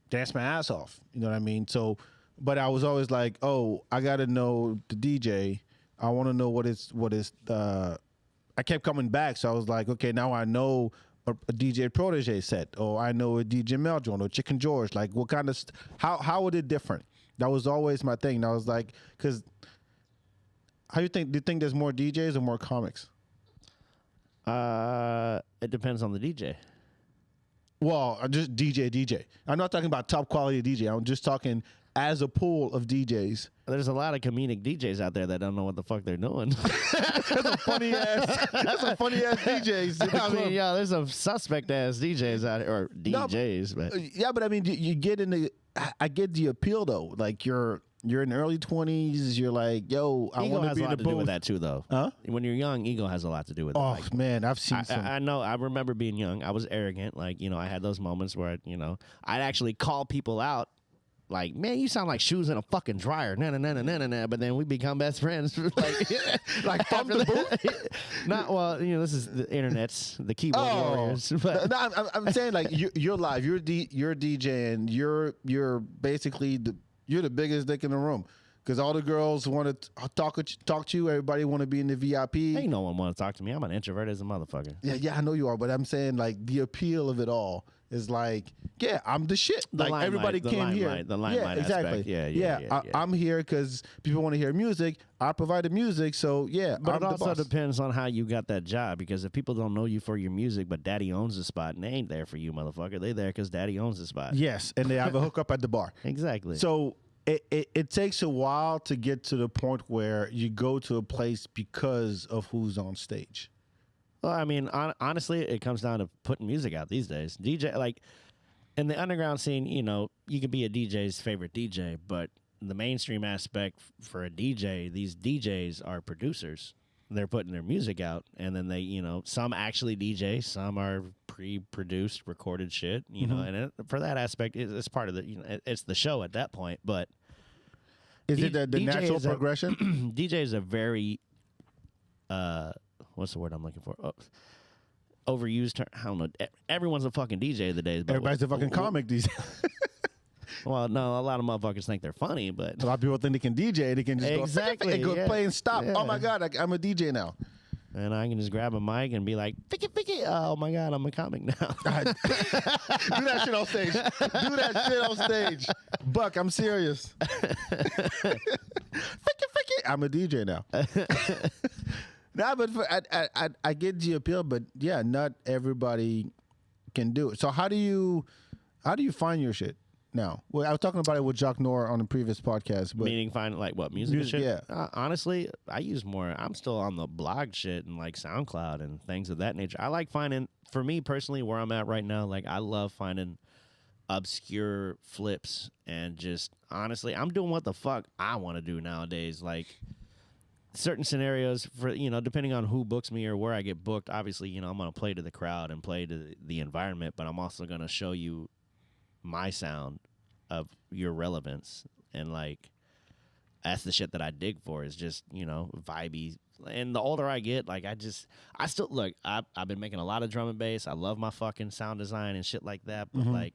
[SPEAKER 1] dance my ass off. You know what I mean? So, but I was always like, oh, I got to know the DJ. I want to know what is. I kept coming back. So I was like, okay, now I know a DJ Protege set, or I know a DJ Mel joint, or Chicken George. Like, what kind of, how would it different? That was always my thing. I was like, because do you think there's more DJs or more comics?
[SPEAKER 2] It depends on the DJ.
[SPEAKER 1] Well, just DJ. I'm not talking about top quality DJ. I'm just talking as a pool of DJs.
[SPEAKER 2] There's a lot of comedic DJs out there that don't know what the fuck they're doing.
[SPEAKER 1] That's a funny ass DJs.
[SPEAKER 2] I mean, yeah, there's some suspect ass DJs out here, or DJs, but
[SPEAKER 1] yeah, but I mean, you get in the. I get the appeal though. Like you're in the early 20s. You're like, yo, I want to be in the booth. Ego has a lot to do
[SPEAKER 2] with that too, though.
[SPEAKER 1] Huh?
[SPEAKER 2] When you're young, ego has a lot to do with it.
[SPEAKER 1] Oh
[SPEAKER 2] like,
[SPEAKER 1] man, I've seen some.
[SPEAKER 2] I know. I remember being young. I was arrogant. Like I had those moments where I'd actually call people out. Like, man, you sound like shoes in a fucking dryer. Nah. But then we become best friends.
[SPEAKER 1] like from the booth?
[SPEAKER 2] Not well. This is the internet's the keyboard warriors. But
[SPEAKER 1] no, I'm saying like you're live. You're DJing. You're basically you're the biggest dick in the room because all the girls want to talk to you. Everybody want to be in the VIP.
[SPEAKER 2] Ain't no one want to talk to me. I'm an introvert as a motherfucker.
[SPEAKER 1] Yeah, I know you are. But I'm saying like the appeal of it all is like, yeah, I'm the shit. Like everybody came here.
[SPEAKER 2] The limelight
[SPEAKER 1] exactly.
[SPEAKER 2] aspect. Yeah.
[SPEAKER 1] I'm here because people want to hear music. I provide the music, so yeah.
[SPEAKER 2] But
[SPEAKER 1] I'm
[SPEAKER 2] it also
[SPEAKER 1] the boss.
[SPEAKER 2] depends on how you got that job. Because if people don't know you for your music, but Daddy owns the spot, and they ain't there for you, motherfucker. They there because Daddy owns the spot.
[SPEAKER 1] Yes, and they have a hookup at the bar.
[SPEAKER 2] Exactly.
[SPEAKER 1] So it takes a while to get to the point where you go to a place because of who's on stage.
[SPEAKER 2] Well, I mean, honestly, it comes down to putting music out these days. DJ, like, in the underground scene, you know, you could be a DJ's favorite DJ, but the mainstream aspect for a DJ, these DJs are producers. They're putting their music out, and then they, you know, some actually DJ, some are pre-produced, recorded shit, you know, and for that aspect, it's part of the, you know, it's the show at that point, but...
[SPEAKER 1] Is it the natural progression?
[SPEAKER 2] DJ is a very... what's the word I'm looking for? Oh, overused term. I don't know. Everyone's a fucking DJ the days. But
[SPEAKER 1] Everybody's a fucking comic these days.
[SPEAKER 2] Well, no, a lot of motherfuckers think they're funny, but
[SPEAKER 1] a lot of people think they can DJ. They can just
[SPEAKER 2] exactly,
[SPEAKER 1] go play and stop.
[SPEAKER 2] Yeah.
[SPEAKER 1] Oh my God, I'm a DJ now.
[SPEAKER 2] And I can just grab a mic and be like, "Ficky." Oh my God, I'm a comic now.
[SPEAKER 1] Do that shit on stage. Do that shit on stage. Buck, I'm serious. Ficky. I'm a DJ now. Nah, but I get the appeal, but yeah, not everybody can do it. So how do you find your shit now? Well, I was talking about it with Jacques Noor on the previous podcast. But
[SPEAKER 2] meaning find like what music shit?
[SPEAKER 1] Yeah.
[SPEAKER 2] Honestly, I use more. I'm still on the blog shit and like SoundCloud and things of that nature. I like finding, for me personally, where I'm at right now. Like I love finding obscure flips and just honestly, I'm doing what the fuck I want to do nowadays. Like. Certain scenarios for, you know, depending on who books me or where I get booked, obviously, you know, I'm going to play to the crowd and play to the environment, but I'm also going to show you my sound of your relevance. And like, that's the shit that I dig for is just, you know, vibey. And the older I get, like, I still, look, I've been making a lot of drum and bass. I love my fucking sound design and shit like that. But like,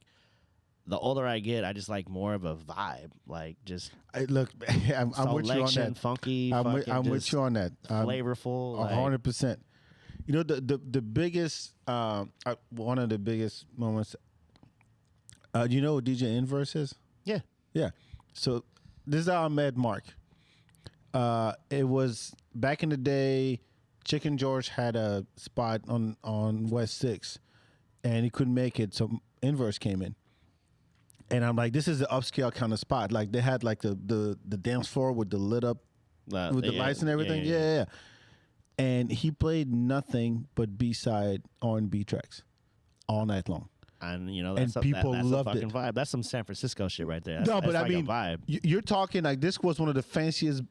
[SPEAKER 2] the older I get, I just like more of a vibe, like just.
[SPEAKER 1] Look, I'm with you on that.
[SPEAKER 2] Funky,
[SPEAKER 1] I'm with you on that.
[SPEAKER 2] Flavorful,
[SPEAKER 1] 100%. You know the biggest one of the biggest moments. Do you know what DJ Inverse is?
[SPEAKER 2] Yeah.
[SPEAKER 1] Yeah. So this is how I met Mark. It was back in the day. Chicken George had a spot on West 6, and he couldn't make it, so Inverse came in. And I'm like, this is an upscale kind of spot. Like they had like the dance floor with the lit up, with the lights and everything. Yeah. And he played nothing but B-side R&B tracks all night long.
[SPEAKER 2] And you know,
[SPEAKER 1] that's people loved
[SPEAKER 2] a fucking
[SPEAKER 1] it.
[SPEAKER 2] Vibe. That's some San Francisco shit right there.
[SPEAKER 1] But
[SPEAKER 2] like
[SPEAKER 1] I mean,
[SPEAKER 2] a vibe.
[SPEAKER 1] You're talking like this was one of the fanciest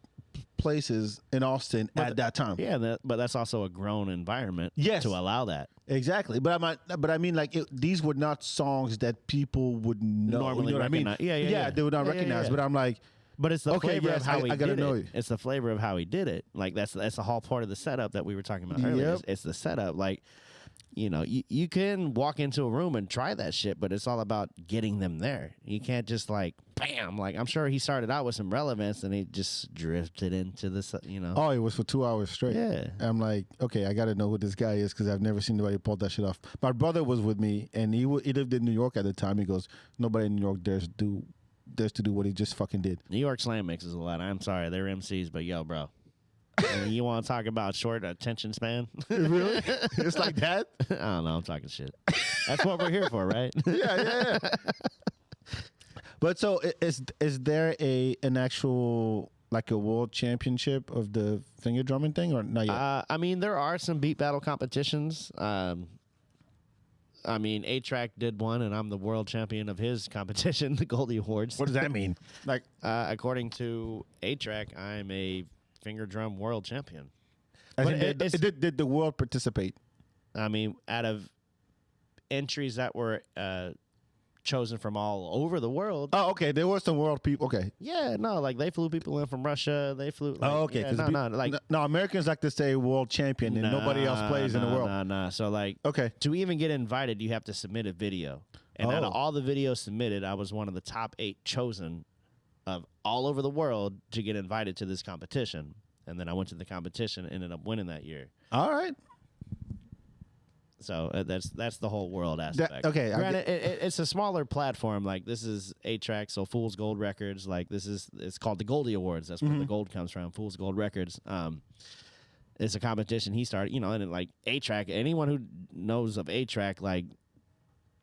[SPEAKER 1] places in Austin at that time.
[SPEAKER 2] Yeah, but that's also a grown environment.
[SPEAKER 1] Yes.
[SPEAKER 2] To allow that.
[SPEAKER 1] Exactly, but I mean, like these were not songs that people would know.
[SPEAKER 2] Normally
[SPEAKER 1] you know what
[SPEAKER 2] recognize.
[SPEAKER 1] I mean?
[SPEAKER 2] Yeah,
[SPEAKER 1] they would not recognize. But I'm like,
[SPEAKER 2] but it's the flavor of how he
[SPEAKER 1] I gotta
[SPEAKER 2] did
[SPEAKER 1] know
[SPEAKER 2] it.
[SPEAKER 1] you.
[SPEAKER 2] It's the flavor of how he did it. Like that's a whole part of the setup that we were talking about earlier.
[SPEAKER 1] Yep.
[SPEAKER 2] It's the setup. Like, you know, you can walk into a room and try that shit, but it's all about getting them there. You can't just like, bam. Like I'm sure he started out with some relevance and he just drifted into this, you know.
[SPEAKER 1] Oh, it was for 2 hours straight.
[SPEAKER 2] Yeah.
[SPEAKER 1] I'm like, okay, I got to know who this guy is because I've never seen anybody pull that shit off. My brother was with me, and he lived in New York at the time. He goes, nobody in New York dares to do what he just fucking did.
[SPEAKER 2] New York slam mixes a lot. I'm sorry, they're MCs, but yo, bro. You want to talk about short attention span?
[SPEAKER 1] Really? It's like that?
[SPEAKER 2] I don't know. I'm talking shit. That's what we're here for, right?
[SPEAKER 1] Yeah. But so is there an actual like a world championship of the finger drumming thing or not yet?
[SPEAKER 2] I mean, there are some beat battle competitions. I mean, A-Track did one, and I'm the world champion of his competition, the Goldie Awards.
[SPEAKER 1] What does that mean? Like,
[SPEAKER 2] according to A-Track, I'm a finger drum world champion.
[SPEAKER 1] Did the world participate?
[SPEAKER 2] I mean, out of entries that were chosen from all over the world.
[SPEAKER 1] Oh, okay. There were some world people. Okay.
[SPEAKER 2] Yeah, no, like they flew people in from Russia. They flew. Like,
[SPEAKER 1] oh, okay.
[SPEAKER 2] Yeah,
[SPEAKER 1] no, Americans like to say world champion, and nobody else plays in the world.
[SPEAKER 2] Nah. So like,
[SPEAKER 1] okay,
[SPEAKER 2] to even get invited, you have to submit a video. And out of all the videos submitted, I was one of the top 8 chosen of all over the world to get invited to this competition. And then I went to the competition and ended up winning that year.
[SPEAKER 1] All right.
[SPEAKER 2] So that's the whole world aspect.
[SPEAKER 1] Okay,
[SPEAKER 2] Granted, it's a smaller platform. Like this is 8-track, so Fool's Gold Records. Like it's called the Goldie Awards. That's where the gold comes from. Fool's Gold Records. It's a competition he started. And like 8-track. Anyone who knows of 8-track, like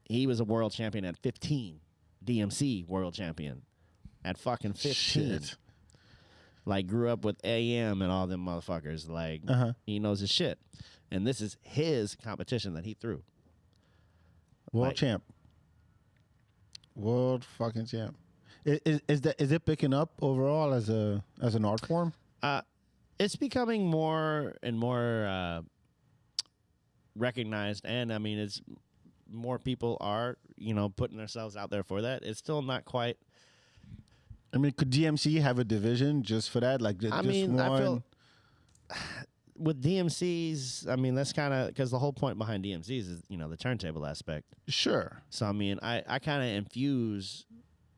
[SPEAKER 2] he was a world champion at 15. DMC world champion at fucking 15.
[SPEAKER 1] Shit.
[SPEAKER 2] Like grew up with AM and all them motherfuckers. Like he knows his shit. And this is his competition that he threw.
[SPEAKER 1] World champ. World fucking champ. Is it picking up overall as an art form?
[SPEAKER 2] It's becoming more and more recognized, and I mean, it's more people are putting themselves out there for that. It's still not quite.
[SPEAKER 1] I mean, could DMC have a division just for that? Like,
[SPEAKER 2] I feel with DMCs, I mean, that's kind of because the whole point behind DMCs is the turntable aspect.
[SPEAKER 1] Sure.
[SPEAKER 2] So I mean, I kind of infuse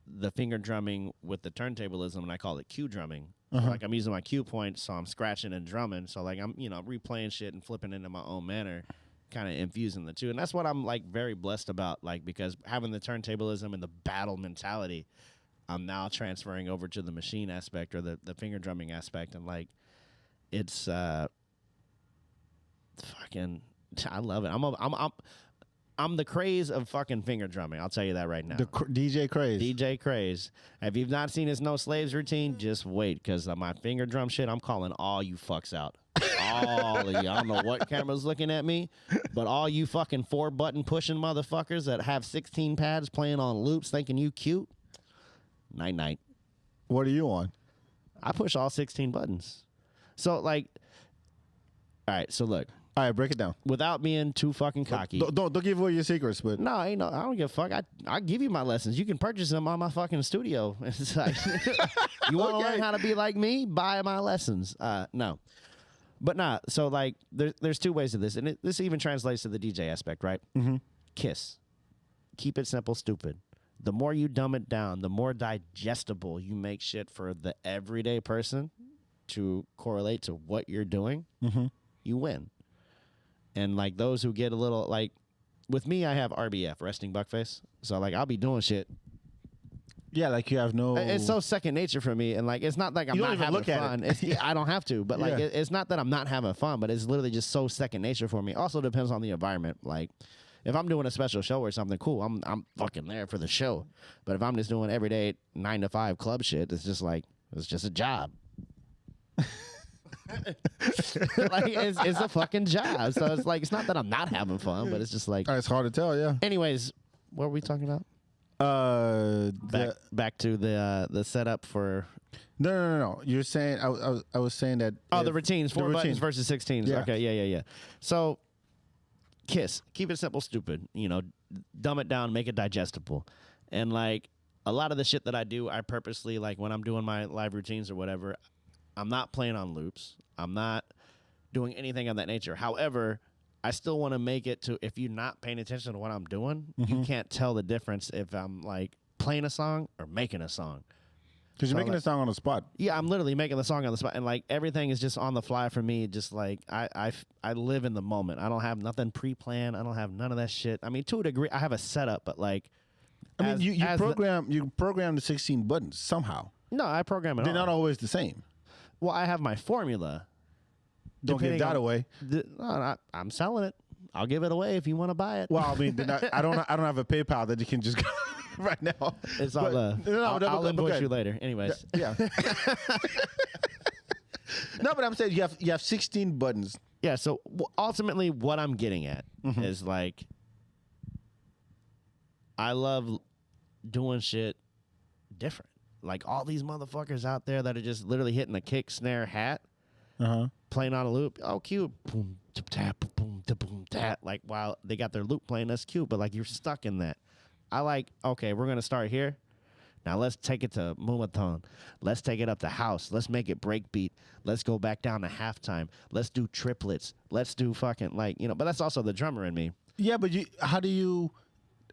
[SPEAKER 2] the finger drumming with the turntablism, and I call it cue drumming. So like I'm using my cue points, so I'm scratching and drumming. So like I'm replaying shit and flipping it in my own manner, kind of infusing the two, and that's what I'm like very blessed about. Like because having the turntablism and the battle mentality, I'm now transferring over to the machine aspect or the finger drumming aspect, and like it's fucking I love it. I'm the craze of fucking finger drumming. I'll tell you that right now.
[SPEAKER 1] The DJ craze.
[SPEAKER 2] DJ craze. If you've not seen his No Slaves routine, just wait, because my finger drum shit, I'm calling all you fucks out. All of you. I don't know what camera's looking at me, but all you fucking 4-button pushing motherfuckers that have 16 pads playing on loops thinking you cute, night-night.
[SPEAKER 1] What are you on?
[SPEAKER 2] I push all 16 buttons. So, like, all right, so look.
[SPEAKER 1] All right, break it down.
[SPEAKER 2] Without being too fucking cocky.
[SPEAKER 1] Don't give away your secrets, but
[SPEAKER 2] no, I don't give a fuck. I give you my lessons. You can purchase them on my fucking studio. It's like, you want to learn how to be like me? Buy my lessons. No, but nah. So like, there's two ways to this, and this even translates to the DJ aspect, right? Mm-hmm. KISS. Keep it simple, stupid. The more you dumb it down, the more digestible you make shit for the everyday person to correlate to what you're doing. Mm-hmm. You win. And, like, those who get a little, like, with me, I have RBF, resting buck face. So, like, I'll be doing shit.
[SPEAKER 1] Yeah, like you have no...
[SPEAKER 2] It's so second nature for me. And, like, it's not like I'm not having fun. I don't have to. But, like, it's not that I'm not having fun, but it's literally just so second nature for me. Also depends on the environment. Like, if I'm doing a special show or something cool, I'm fucking there for the show. But if I'm just doing everyday 9-to-5 club shit, it's just like, it's just a job. Like it's a fucking job. So it's like it's not that I'm not having fun, but it's just like
[SPEAKER 1] it's hard to tell. Yeah.
[SPEAKER 2] Anyways, what were we talking about? Back to the setup for.
[SPEAKER 1] No. You're saying I was saying that.
[SPEAKER 2] Oh, the routines, 4 buttons versus 16s. Yeah. Okay, yeah. So, KISS, keep it simple, stupid. Dumb it down, make it digestible, and like a lot of the shit that I do, I purposely like when I'm doing my live routines or whatever. I'm not playing on loops. I'm not doing anything of that nature. However, I still want to make it to if you're not paying attention to what I'm doing, you can't tell the difference if I'm like playing a song or making a song.
[SPEAKER 1] Because you're making a song on the spot.
[SPEAKER 2] Yeah, I'm literally making the song on the spot. And like everything is just on the fly for me. Just like I live in the moment. I don't have nothing pre-planned. I don't have none of that shit. I mean, to a degree, I have a setup, but like
[SPEAKER 1] I mean you program the 16 buttons somehow.
[SPEAKER 2] No, I program it.
[SPEAKER 1] They're not always the same.
[SPEAKER 2] Well, I have my formula.
[SPEAKER 1] Don't give that away.
[SPEAKER 2] I'm selling it. I'll give it away if you want to buy it.
[SPEAKER 1] Well, I mean, I don't have a PayPal that you can just go right now.
[SPEAKER 2] It's all I'll invoice you later. Anyways,
[SPEAKER 1] yeah. No, but I'm saying you have 16 buttons.
[SPEAKER 2] Yeah. So ultimately, what I'm getting at is like, I love doing ship different. Like all these motherfuckers out there that are just literally hitting a kick, snare, hat, playing on a loop. Oh, cute. Boom, tap, boom, boom, tap. Like while they got their loop playing, that's cute. But like you're stuck in that. I like. Okay, we're gonna start here. Now let's take it to Moomathon. Let's take it up to house. Let's make it breakbeat. Let's go back down to halftime. Let's do triplets. Let's do fucking like But that's also the drummer in me.
[SPEAKER 1] Yeah, but how do you?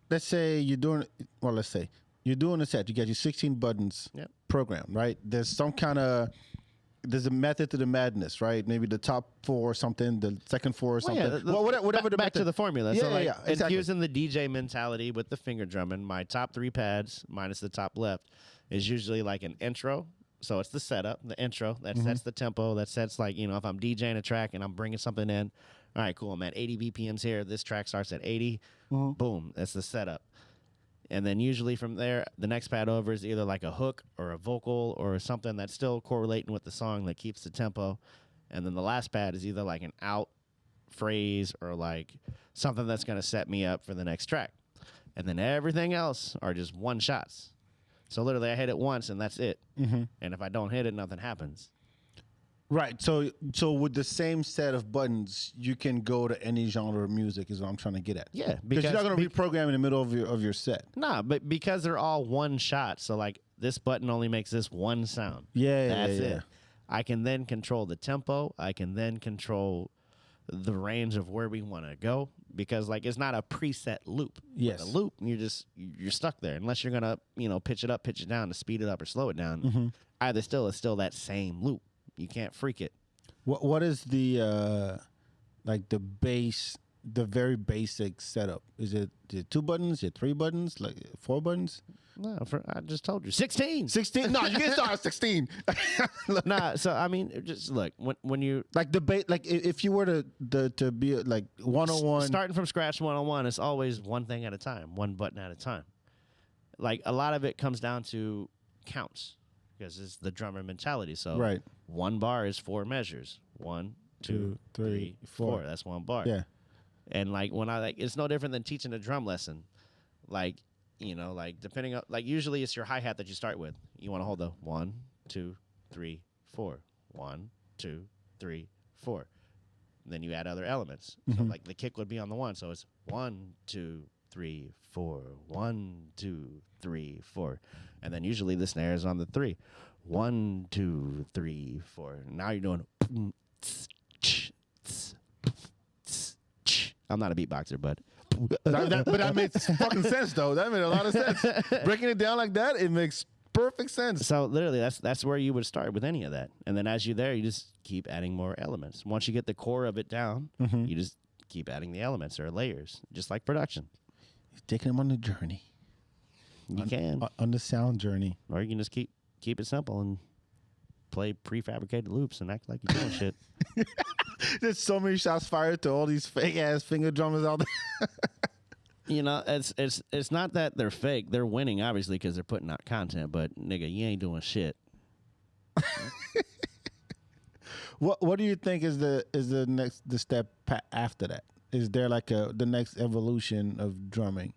[SPEAKER 1] Let's say you're doing. Well, let's say. You're doing a set. You got your 16 buttons programmed, right? There's some kind of there's a method to the madness, right? Maybe the top 4 or something, the second 4 or something. Whatever the
[SPEAKER 2] back
[SPEAKER 1] method.
[SPEAKER 2] to the formula. So like
[SPEAKER 1] exactly.
[SPEAKER 2] infusing the DJ mentality with the finger drumming, my top 3 pads minus the top left is usually like an intro. So it's the setup, the intro that sets the tempo, that sets like, you know, if I'm DJing a track and I'm bringing something in, all right, cool, I'm at 80 BPMs here. This track starts at 80. Boom, that's the setup. And then usually from there, the next pad over is either like a hook or a vocal or something that's still correlating with the song that keeps the tempo. And then the last pad is either like an out phrase or like something that's going to set me up for the next track. And then everything else are just one shots. So literally I hit it once and that's it. And if I don't hit it, nothing happens.
[SPEAKER 1] Right. So with the same set of buttons, you can go to any genre of music is what I'm trying to get at.
[SPEAKER 2] Yeah.
[SPEAKER 1] Because you're not going to reprogram in the middle of your set.
[SPEAKER 2] Nah, but because they're all one shot. So like this button only makes this one sound. That's it. I can then control the tempo. I can then control the range of where we want to go because like it's not a preset loop.
[SPEAKER 1] Yes.
[SPEAKER 2] With a loop, you're stuck there unless you're gonna pitch it up, pitch it down to speed it up or slow it down. It's still that same loop. You can't freak it.
[SPEAKER 1] What is the like the base, the very basic setup? Is it 2 buttons? Is it 3 buttons? Like 4 buttons?
[SPEAKER 2] No, I just told you 16.
[SPEAKER 1] 16? No, you can start at 16.
[SPEAKER 2] Nah, so I mean, just look when you
[SPEAKER 1] like debate, like if you were to be like 101,
[SPEAKER 2] starting from scratch 101, it's always one thing at a time, one button at a time. Like a lot of it comes down to counts because it's the drummer mentality. So
[SPEAKER 1] right.
[SPEAKER 2] 1 bar is 4 measures. 1, 2, 3, 4. That's 1 bar.
[SPEAKER 1] Yeah.
[SPEAKER 2] And like when it's no different than teaching a drum lesson. Like, like depending on like usually it's your hi-hat that you start with. You want to hold the 1, 2, 3, 4. 1, 2, 3, 4. And then you add other elements. So like the kick would be on the 1. So it's 1, 2, 3, 4. 1, 2, 3, 4. And then usually the snare is on the 3. 1, 2, 3, 4. Now you're doing. I'm not a beatboxer, but
[SPEAKER 1] that makes fucking sense though. That made a lot of sense. Breaking it down like that, it makes perfect sense.
[SPEAKER 2] So literally, that's where you would start with any of that, and then as you're there, you just keep adding more elements. Once you get the core of it down, you just keep adding the elements or layers, just like production.
[SPEAKER 1] You're taking them on the journey.
[SPEAKER 2] You can
[SPEAKER 1] on the sound journey,
[SPEAKER 2] or you can just keep it simple and play prefabricated loops and act like you're doing shit.
[SPEAKER 1] There's so many shots fired to all these fake ass finger drummers out there.
[SPEAKER 2] It's not that they're fake. They're winning obviously because they're putting out content. But nigga, you ain't doing shit.
[SPEAKER 1] What do you think is the next step after that? Is there like the next evolution of drumming?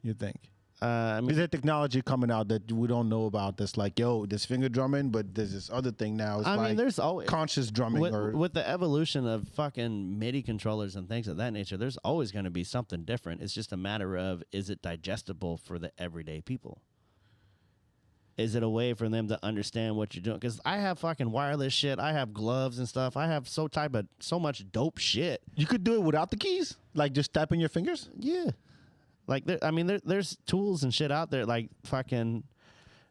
[SPEAKER 1] You think? Is there technology coming out that we don't know about that's like, yo, this finger drumming, but there's this other thing now. It's like
[SPEAKER 2] there's always
[SPEAKER 1] conscious drumming.
[SPEAKER 2] With the evolution of fucking MIDI controllers and things of that nature, there's always going to be something different. It's just a matter of, is it digestible for the everyday people? Is it a way for them to understand what you're doing? Because I have fucking wireless shit. I have gloves and stuff. I have so much dope shit.
[SPEAKER 1] You could do it without the keys? Like just tapping your fingers?
[SPEAKER 2] Yeah. Like, there's tools and shit out there. Like, fucking,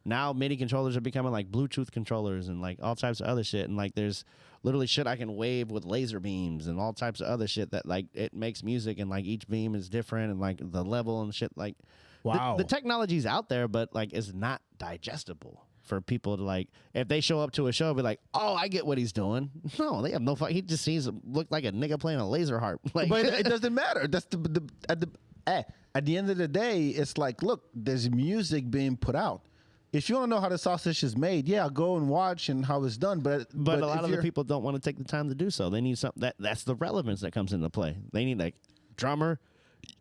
[SPEAKER 2] now MIDI controllers are becoming like Bluetooth controllers and like all types of other shit. And like, there's literally shit I can wave with laser beams and all types of other shit that like it makes music and like each beam is different and like the level and shit. Like,
[SPEAKER 1] wow,
[SPEAKER 2] the technology's out there, but like it's not digestible for people to like. If they show up to a show, be like, oh, I get what he's doing. No, they have no fuck. He just seems look like a nigga playing a laser harp. Like,
[SPEAKER 1] but it doesn't matter. That's at the end of the day, it's like, look, there's music being put out. If you want to know how the sausage is made, yeah, go and watch and how it's done. But
[SPEAKER 2] a lot of the people don't want to take the time to do so. They need something that's the relevance that comes into play. They need like drummer,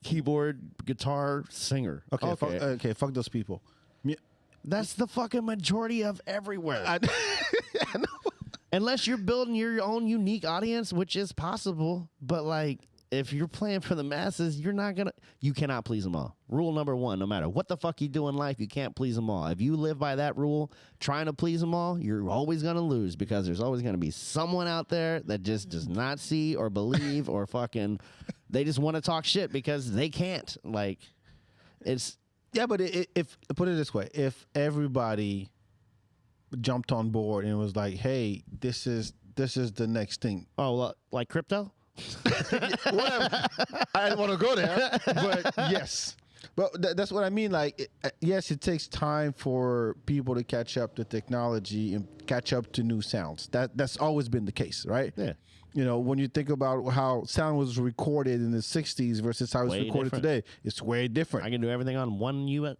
[SPEAKER 2] keyboard, guitar, singer.
[SPEAKER 1] Okay, fuck those people.
[SPEAKER 2] That's the fucking majority of everywhere.
[SPEAKER 1] I know.
[SPEAKER 2] Unless you're building your own unique audience, which is possible, but like, if you're playing for the masses, you cannot please them all. Rule number 1, no matter what the fuck you do in life, you can't please them all. If you live by that rule, trying to please them all, you're always going to lose because there's always going to be someone out there that just does not see or believe or fucking, they just want to talk shit because they can't. Like, it's...
[SPEAKER 1] Yeah, but if put it this way, if everybody, jumped on board and was like, "Hey, this is the next thing."
[SPEAKER 2] Oh, like crypto?
[SPEAKER 1] Whatever. I didn't want to go there, but yes. But that's what I mean. Like, yes, it takes time for people to catch up to technology and catch up to new sounds. That's always been the case, right?
[SPEAKER 2] Yeah.
[SPEAKER 1] You know, when you think about how sound was recorded in the 60s versus how it's
[SPEAKER 2] Way
[SPEAKER 1] recorded
[SPEAKER 2] different.
[SPEAKER 1] today, it's way different.
[SPEAKER 2] I can do everything on one unit.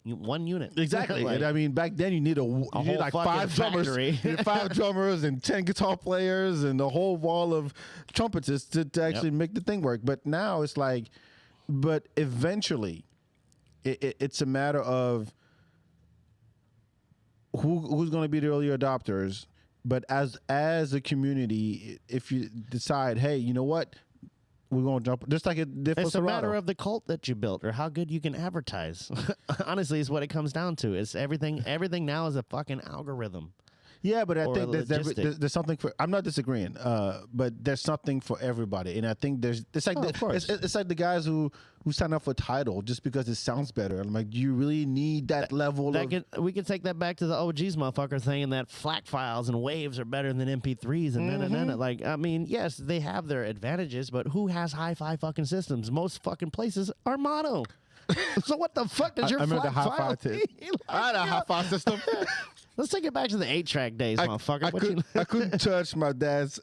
[SPEAKER 1] Exactly.
[SPEAKER 2] Like,
[SPEAKER 1] and I mean, back then you need
[SPEAKER 2] whole
[SPEAKER 1] like
[SPEAKER 2] fucking
[SPEAKER 1] 5 drummers,
[SPEAKER 2] factory.
[SPEAKER 1] you need 5 drummers and 10 guitar players and a whole wall of trumpetists to actually make the thing work. But now it's like, but eventually, it's a matter of who's going to be the early adopters. But as a community, if you decide, hey, you know what, we're going to jump, just like it did for
[SPEAKER 2] it's a
[SPEAKER 1] Serato.
[SPEAKER 2] matter of the cult that you built or how good you can advertise. Honestly, is what it comes down to. It's everything. Everything now is a fucking algorithm.
[SPEAKER 1] Yeah, but I
[SPEAKER 2] or
[SPEAKER 1] think
[SPEAKER 2] a
[SPEAKER 1] there's something for. I'm not disagreeing, but there's something for everybody, and I think it's like it's like the guys who sign up for Tidal just because it sounds better. I'm like, do you really need that level of?
[SPEAKER 2] We can take that back to the OGs, motherfucker, saying that FLAC files and waves are better than MP3s and Like, I mean, yes, they have their advantages, but who has hi-fi fucking systems? Most fucking places are mono. So what the fuck does your FLAC file mean?
[SPEAKER 1] I had a hi-fi system.
[SPEAKER 2] Let's take it back to the 8-track days, motherfucker.
[SPEAKER 1] I couldn't touch my dad's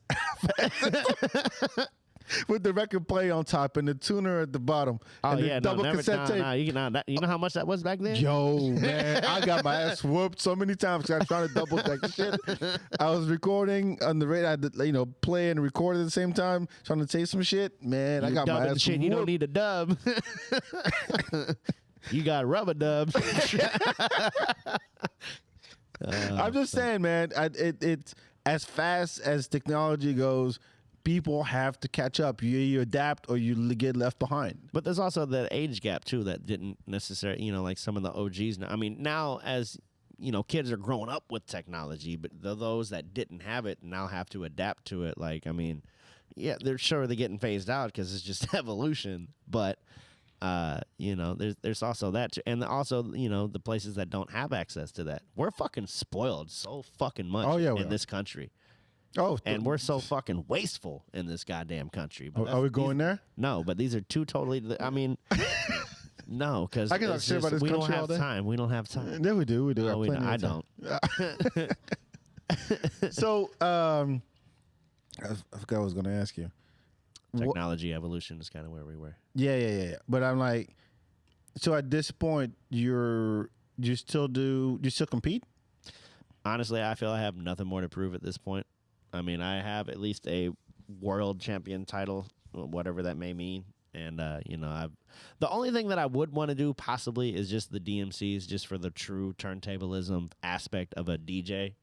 [SPEAKER 1] with the record player on top and the tuner at the bottom.
[SPEAKER 2] Oh,
[SPEAKER 1] and
[SPEAKER 2] yeah,
[SPEAKER 1] the double cassette tape.
[SPEAKER 2] You know how much that was back then?
[SPEAKER 1] Yo, man, I got my ass whooped so many times because I was trying to double check the shit. I was recording on the radio, I had to, play and record at the same time, trying to tape some shit. Man, I got my ass
[SPEAKER 2] shit.
[SPEAKER 1] whooped.
[SPEAKER 2] You don't need a dub. You got rubber dubs.
[SPEAKER 1] I'm just saying, man. It's as fast as technology goes, people have to catch up. You adapt or you get left behind.
[SPEAKER 2] But there's also that age gap too that didn't necessarily, like some of the OGs. Now, I mean, now as kids are growing up with technology, but those that didn't have it now have to adapt to it. Like, I mean, yeah, they're getting phased out because it's just evolution. But there's also that too. And also, the places that don't have access to that. We're fucking spoiled so fucking much in this country.
[SPEAKER 1] Oh,
[SPEAKER 2] and we're so fucking wasteful in this goddamn country. But
[SPEAKER 1] are we going there?
[SPEAKER 2] No, but these are two totally. I mean, no, because
[SPEAKER 1] I can talk shit about this country all day.
[SPEAKER 2] We don't have time. We don't have time.
[SPEAKER 1] Yeah, we do. We do.
[SPEAKER 2] No, I don't.
[SPEAKER 1] So, I forgot what I was going to ask you.
[SPEAKER 2] Technology evolution is kind of where we were.
[SPEAKER 1] Yeah. But I'm like, so at this point, you still compete?
[SPEAKER 2] Honestly, I feel I have nothing more to prove at this point. I mean, I have at least a world champion title, whatever that may mean. And, the only thing that I would want to do possibly is just the DMCs, just for the true turntablism aspect of a DJ.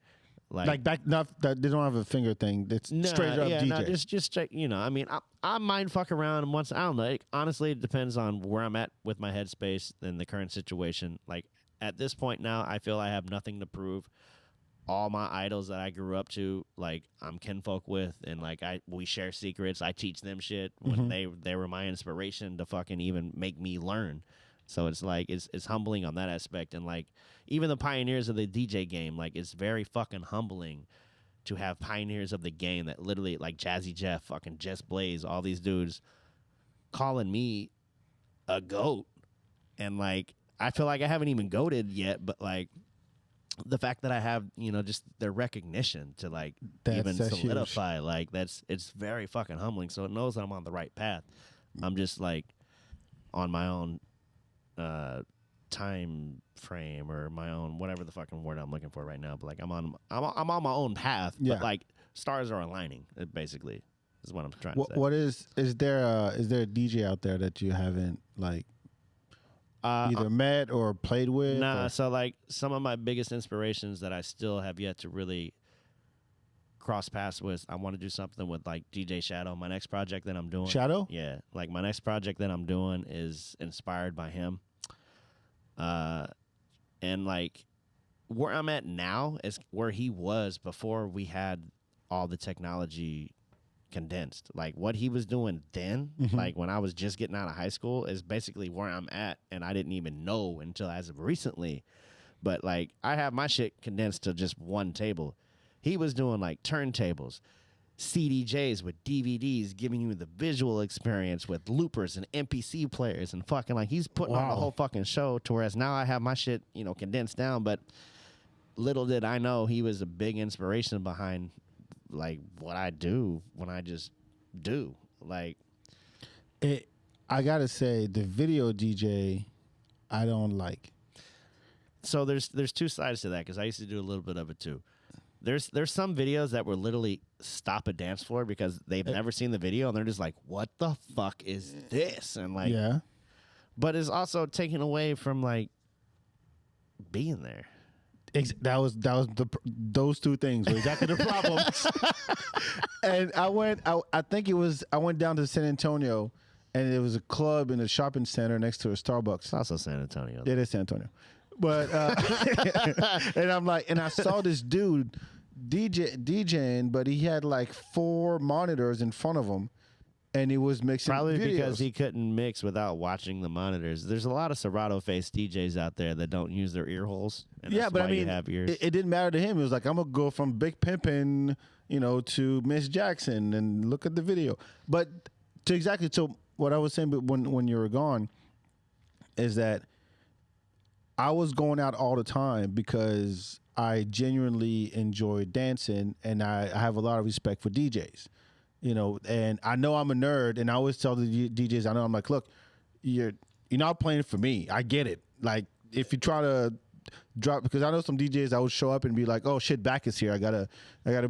[SPEAKER 2] Like
[SPEAKER 1] back, not that they don't have a finger thing. It's straight up DJ.
[SPEAKER 2] No, just straight. I mean, I might fuck around and once. I don't know. Honestly, it depends on where I'm at with my headspace and the current situation. Like at this point now, I feel I have nothing to prove. All my idols that I grew up to, like I'm kinfolk with, and like we share secrets. I teach them shit when they were my inspiration to fucking even make me learn. So it's like it's humbling on that aspect, and like even the pioneers of the DJ game, like it's very fucking humbling to have pioneers of the game that literally like Jazzy Jeff, fucking Jess Blaze, all these dudes calling me a goat, and like I feel like I haven't even goated yet, but like the fact that I have just their recognition to like even solidify huge. Like it's very fucking humbling. So it knows that I'm on the right path. I'm just like on my own time frame or my own whatever the fucking word I'm looking for right now, but like I'm on my own path, but like stars are aligning. It basically is what I'm trying to say.
[SPEAKER 1] What is there a DJ out there that you haven't like either met or played with?
[SPEAKER 2] Nah, so like some of my biggest inspirations that I still have yet to really cross paths with, I want to do something with like DJ Shadow. My next project that I'm doing.
[SPEAKER 1] Shadow?
[SPEAKER 2] Yeah, like my next project that I'm doing is inspired by him. And like where I'm at now is where he was before we had all the technology condensed. Like what he was doing then, like when I was just getting out of high school, is basically where I'm at, and I didn't even know until as of recently. But like I have my shit condensed to just one table. He was doing like turntables, CDJs with DVDs, giving you the visual experience with loopers and MPC players and fucking like he's putting on the whole fucking show. To whereas now I have my shit, you know, condensed down. But little did I know he was a big inspiration behind like what I do when I just do. Like
[SPEAKER 1] I gotta say, the video DJ, I don't like.
[SPEAKER 2] So there's two sides to that because I used to do a little bit of it too. There's some videos that will literally stop a dance floor because they've never seen the video and they're just like, what the fuck is this? And like,
[SPEAKER 1] yeah.
[SPEAKER 2] But it's also taken away from like being there.
[SPEAKER 1] Those two things were exactly the problems. And I went down to San Antonio, and there was a club in a shopping center next to a Starbucks.
[SPEAKER 2] It's also San Antonio.
[SPEAKER 1] It is San Antonio. But and I'm like, and I saw this dude DJing, but he had like 4 monitors in front of him, and he was mixing
[SPEAKER 2] probably
[SPEAKER 1] videos.
[SPEAKER 2] Because he couldn't mix without watching the monitors. There's a lot of Serato faced DJs out there that don't use their ear holes. And
[SPEAKER 1] Yeah,
[SPEAKER 2] that's
[SPEAKER 1] but
[SPEAKER 2] why
[SPEAKER 1] I mean,
[SPEAKER 2] you have ears.
[SPEAKER 1] it didn't matter to him. It was like, I'm gonna go from Big Pimpin', to Miss Jackson and look at the video. But so what I was saying, but when you were gone, is that I was going out all the time because I genuinely enjoy dancing, and I have a lot of respect for DJs, and I know I'm a nerd, and I always tell the DJs, I'm like, look, you're not playing for me. I get it. Like, if you try to drop, because I know some DJs that would show up and be like, oh shit, back is here. I gotta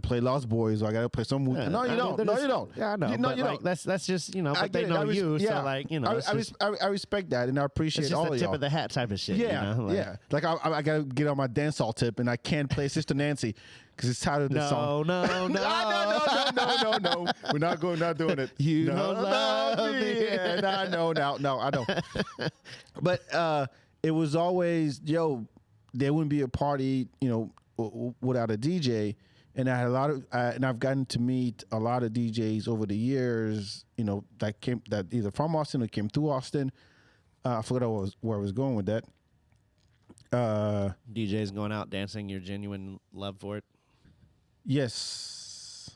[SPEAKER 1] play Lost Boys, or I gotta play some.
[SPEAKER 2] Yeah,
[SPEAKER 1] no, you don't. No, you don't.
[SPEAKER 2] Yeah, I know.
[SPEAKER 1] No,
[SPEAKER 2] but
[SPEAKER 1] you
[SPEAKER 2] like,
[SPEAKER 1] don't.
[SPEAKER 2] that's just but they know you.
[SPEAKER 1] Yeah.
[SPEAKER 2] So like
[SPEAKER 1] I respect that, and I appreciate
[SPEAKER 2] it's just
[SPEAKER 1] all
[SPEAKER 2] the
[SPEAKER 1] of
[SPEAKER 2] tip
[SPEAKER 1] y'all.
[SPEAKER 2] of the hat type of shit.
[SPEAKER 1] Yeah,
[SPEAKER 2] Like,
[SPEAKER 1] Like I gotta get on my dancehall tip, and I can't play Sister Nancy because it's tired of this song.
[SPEAKER 2] No.
[SPEAKER 1] No. We're not doing it.
[SPEAKER 2] You
[SPEAKER 1] no,
[SPEAKER 2] don't love me.
[SPEAKER 1] And I know now. No, I don't. But it was always, there wouldn't be a party, without a DJ. And I had a lot of, and I've gotten to meet a lot of DJs over the years, that either from Austin or came through Austin. I forgot where I was going with that.
[SPEAKER 2] DJs going out dancing, your genuine love for it.
[SPEAKER 1] Yes.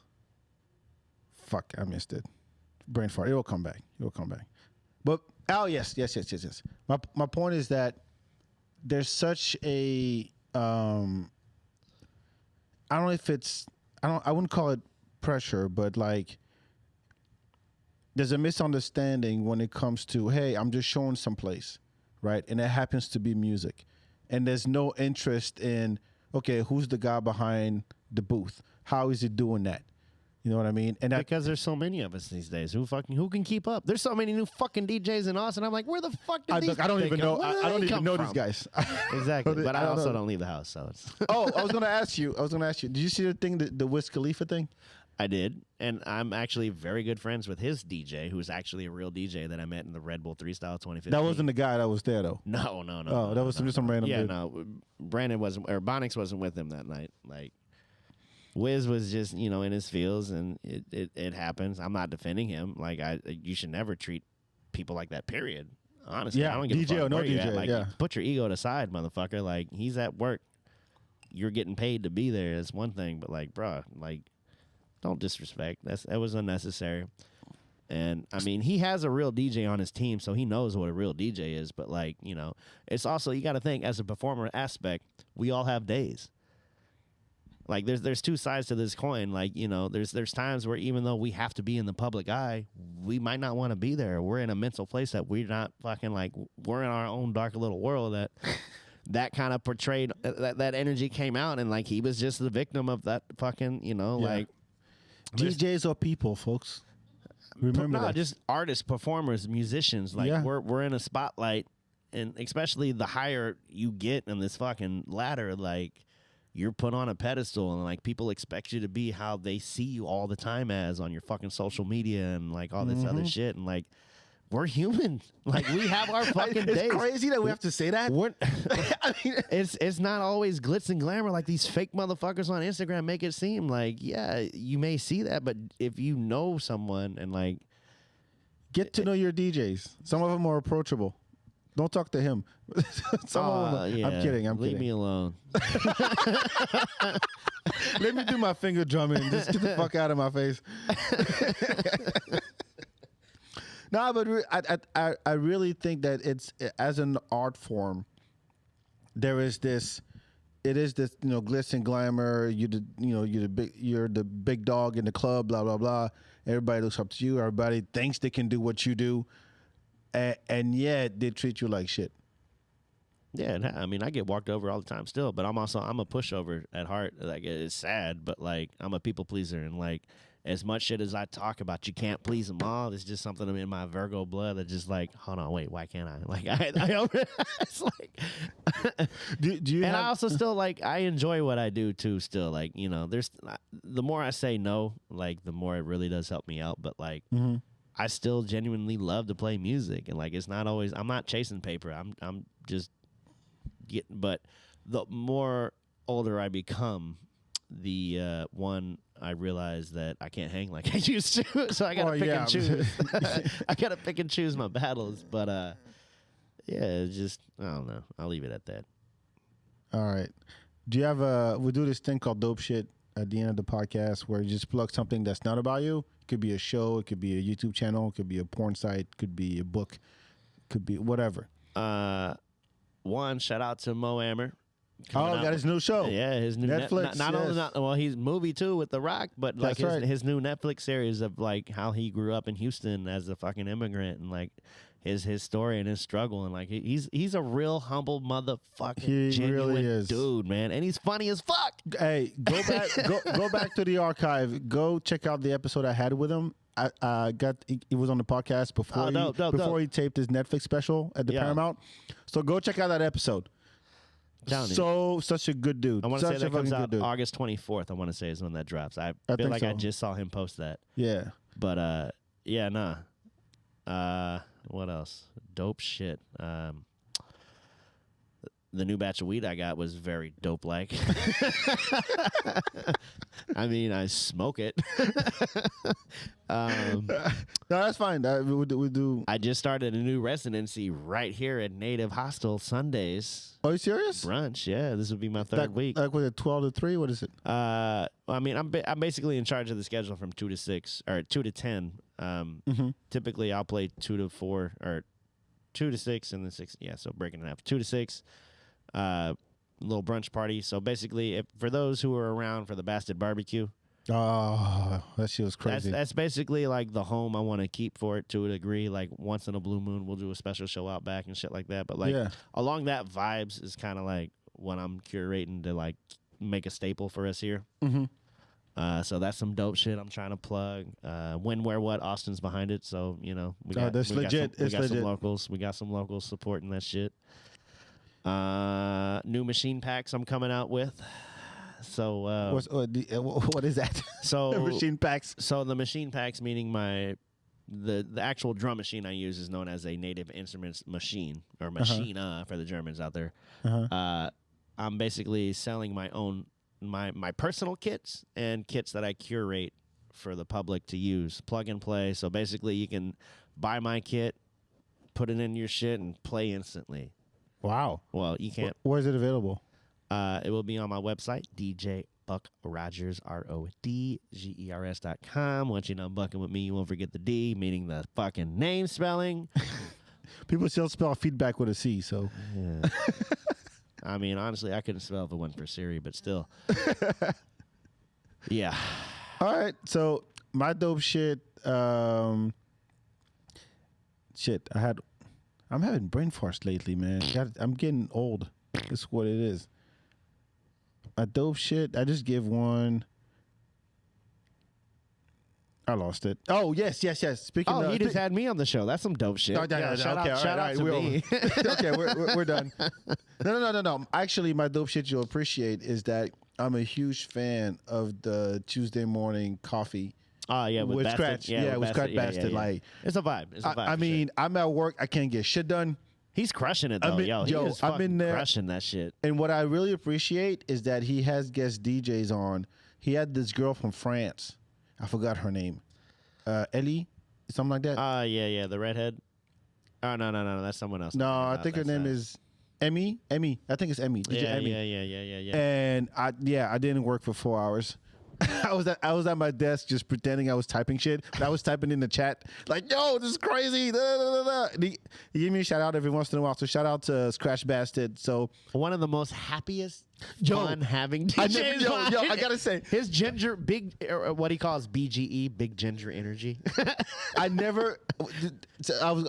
[SPEAKER 1] Fuck, I missed it. Brain fart. It'll come back. But yes. My point is that there's such a I don't know if it's I wouldn't call it pressure, but like there's a misunderstanding when it comes to, hey, I'm just showing someplace, right? And it happens to be music. And there's no interest in, okay, who's the guy behind the booth? How is he doing that? You know what I mean? And
[SPEAKER 2] because there's so many of us these days. Who can keep up? There's so many new fucking DJs in Austin. I'm like, where the fuck did these?
[SPEAKER 1] I don't even know.
[SPEAKER 2] I
[SPEAKER 1] don't even know these guys.
[SPEAKER 2] Exactly. But I also don't leave the house, so it's.
[SPEAKER 1] Oh, I was gonna ask you. Did you see the thing, the Wiz Khalifa thing?
[SPEAKER 2] I did, and I'm actually very good friends with his DJ, who's actually a real DJ that I met in the Red Bull 3 Style 2015.
[SPEAKER 1] That wasn't the guy that was there, though.
[SPEAKER 2] No.
[SPEAKER 1] Oh, that was just some random dude.
[SPEAKER 2] No. Brandon wasn't, or Bonix wasn't with him that night. Like, Wiz was just, in his fields, and it happens. I'm not defending him. Like, you should never treat people like that, period. Honestly,
[SPEAKER 1] yeah,
[SPEAKER 2] I don't give
[SPEAKER 1] DJ
[SPEAKER 2] a fuck
[SPEAKER 1] or no
[SPEAKER 2] where you
[SPEAKER 1] DJ,
[SPEAKER 2] at. Like,
[SPEAKER 1] yeah.
[SPEAKER 2] Put your ego aside, motherfucker. Like, he's at work. You're getting paid to be there. That's one thing, but like, bruh, like, don't disrespect. That was unnecessary. And I mean, he has a real DJ on his team, so he knows what a real DJ is. But like, it's also, you got to think, as a performer aspect, we all have days. Like, there's two sides to this coin. Like, there's times where even though we have to be in the public eye, we might not want to be there. We're in a mental place that we're not fucking, like, we're in our own dark little world that kind of portrayed, that energy came out, and like he was just the victim of that fucking, like.
[SPEAKER 1] DJs are people, folks. Remember that.
[SPEAKER 2] Just artists, performers, musicians. Like, we're in a spotlight, and especially the higher you get in this fucking ladder, like, you're put on a pedestal, and like people expect you to be how they see you all the time as on your fucking social media and like all this other shit. And like, we're human. Like, we have our fucking days.
[SPEAKER 1] It's crazy that we have to say that.
[SPEAKER 2] I mean, it's not always glitz and glamour like these fake motherfuckers on Instagram make it seem. Like, yeah, you may see that, but if you know someone and like
[SPEAKER 1] get to know your DJs, some of them are approachable. Don't talk to him.
[SPEAKER 2] Yeah.
[SPEAKER 1] I'm kidding.
[SPEAKER 2] Leave me alone.
[SPEAKER 1] Let me do my finger drumming. Just get the fuck out of my face. No, but I really think that it's as an art form. There is this. It is this, glitz and glamour. You're the big dog in the club. Blah blah blah. Everybody looks up to you. Everybody thinks they can do what you do, and yet they treat you like shit.
[SPEAKER 2] Yeah, I mean, I get walked over all the time still, but I'm a pushover at heart. Like, it's sad, but like, I'm a people pleaser, and like, as much shit as I talk about, you can't please them all. It's just something in my Virgo blood that just like, hold on, wait, why can't I? Like, it's like,
[SPEAKER 1] do you?
[SPEAKER 2] And I also still like, I enjoy what I do too. Still, like, there's the more I say no, like, the more it really does help me out. But like, I still genuinely love to play music, and like, it's not always. I'm not chasing paper. I'm just getting. But the more older I become, the one I realize that I can't hang like I used to, so I gotta pick and choose. I gotta pick and choose my battles, but yeah, just I don't know. I'll leave it at that.
[SPEAKER 1] All right. Do you have we do this thing called dope shit at the end of the podcast where you just plug something that's not about you. It could be a show, it could be a YouTube channel, it could be a porn site, it could be a book, it could be whatever.
[SPEAKER 2] One shout out to Mo Ammer.
[SPEAKER 1] Got his new show.
[SPEAKER 2] Yeah, his new
[SPEAKER 1] Netflix.
[SPEAKER 2] Not only he's movie too with The Rock, but like his new Netflix series of like how he grew up in Houston as a fucking immigrant, and like his story and his struggle, and like he's a real humble motherfucking genuine
[SPEAKER 1] really is.
[SPEAKER 2] Dude, man, and he's funny as fuck.
[SPEAKER 1] Hey, go back to the archive. Go check out the episode I had with him. He was on the podcast before he taped his Netflix special at the Paramount. So go check out that episode. Such a good dude.
[SPEAKER 2] I want to say that comes out August 24th. I want to say is when that drops. I feel like I just saw him post that.
[SPEAKER 1] Yeah.
[SPEAKER 2] But yeah, nah. What else? Dope shit. The new batch of weed I got was very dope like. I mean, I smoke it.
[SPEAKER 1] No, that's fine. We do.
[SPEAKER 2] I just started a new residency right here at Native Hostel Sundays.
[SPEAKER 1] Are you serious?
[SPEAKER 2] Brunch, yeah. This would be my third week.
[SPEAKER 1] Like with it 12 to 3? What is it?
[SPEAKER 2] I mean, I'm basically in charge of the schedule from 2 to 6 or 2 to 10. Typically, I'll play 2 to 4 or 2 to 6 and then 6. Yeah, so breaking it up. 2 to 6. Little brunch party. So basically, for those who are around for the Bastid barbecue,
[SPEAKER 1] that shit was crazy.
[SPEAKER 2] That's basically like the home I want to keep for it to a degree. Like once in a blue moon, we'll do a special show out back and shit like that. But like along that vibes is kind of like what I'm curating to like make a staple for us here. So that's some dope shit I'm trying to plug. When, where, what? Austin's behind it. So we got some locals. We got some locals supporting that shit. New machine packs I'm coming out with. So
[SPEAKER 1] what is that?
[SPEAKER 2] So
[SPEAKER 1] machine packs.
[SPEAKER 2] So the machine packs, meaning the actual drum machine I use is known as a Native Instruments machine or machina for the Germans out there. I'm basically selling my own my personal kits and kits that I curate for the public to use, plug and play. So basically, you can buy my kit, put it in your shit, and play instantly.
[SPEAKER 1] Wow.
[SPEAKER 2] Well, you can't.
[SPEAKER 1] Where is it available?
[SPEAKER 2] It will be on my website, DJ Buck Rodgers, RODGERS.com. Once you're done bucking with me, you won't forget the D, meaning the fucking name spelling.
[SPEAKER 1] People still spell feedback with a C, so.
[SPEAKER 2] Yeah. I mean, honestly, I couldn't spell if it wasn't for Siri, but still. Yeah.
[SPEAKER 1] All right. So, my dope shit. I'm having brain farts lately, man. I'm getting old. That's what it is. A dope shit. I just give one. I lost it. Oh, yes. Speaking of...
[SPEAKER 2] you just had me on the show. That's some dope shit.
[SPEAKER 1] Shout out to me. Okay, we're done. No. Actually, my dope shit you'll appreciate is that I'm a huge fan of the Tuesday morning coffee.
[SPEAKER 2] Oh, yeah, with
[SPEAKER 1] Skratch.
[SPEAKER 2] Yeah,
[SPEAKER 1] with Skratch Bastid.
[SPEAKER 2] Yeah.
[SPEAKER 1] Like,
[SPEAKER 2] it's a vibe.
[SPEAKER 1] I mean, I'm at work. I can't get shit done.
[SPEAKER 2] He's crushing it, though. He is fucking crushing that shit.
[SPEAKER 1] And what I really appreciate is that he has guest DJs on. He had this girl from France. I forgot her name. Ellie? Something like that?
[SPEAKER 2] Yeah, the redhead. Oh no, that's someone else.
[SPEAKER 1] No, I think her name is Emmy. Emmy, I think it's Emmy. DJ Emmy.
[SPEAKER 2] Yeah.
[SPEAKER 1] And I didn't work for 4 hours. I was at my desk just pretending I was typing shit. But I was typing in the chat like, "Yo, this is crazy." Da, da, da, da. And he gave me a shout out every once in a while. So shout out to Skratch Bastid. So
[SPEAKER 2] one of the most happiest, fun having DJs.
[SPEAKER 1] I gotta say
[SPEAKER 2] his ginger big, what he calls BGE, big ginger energy.
[SPEAKER 1] I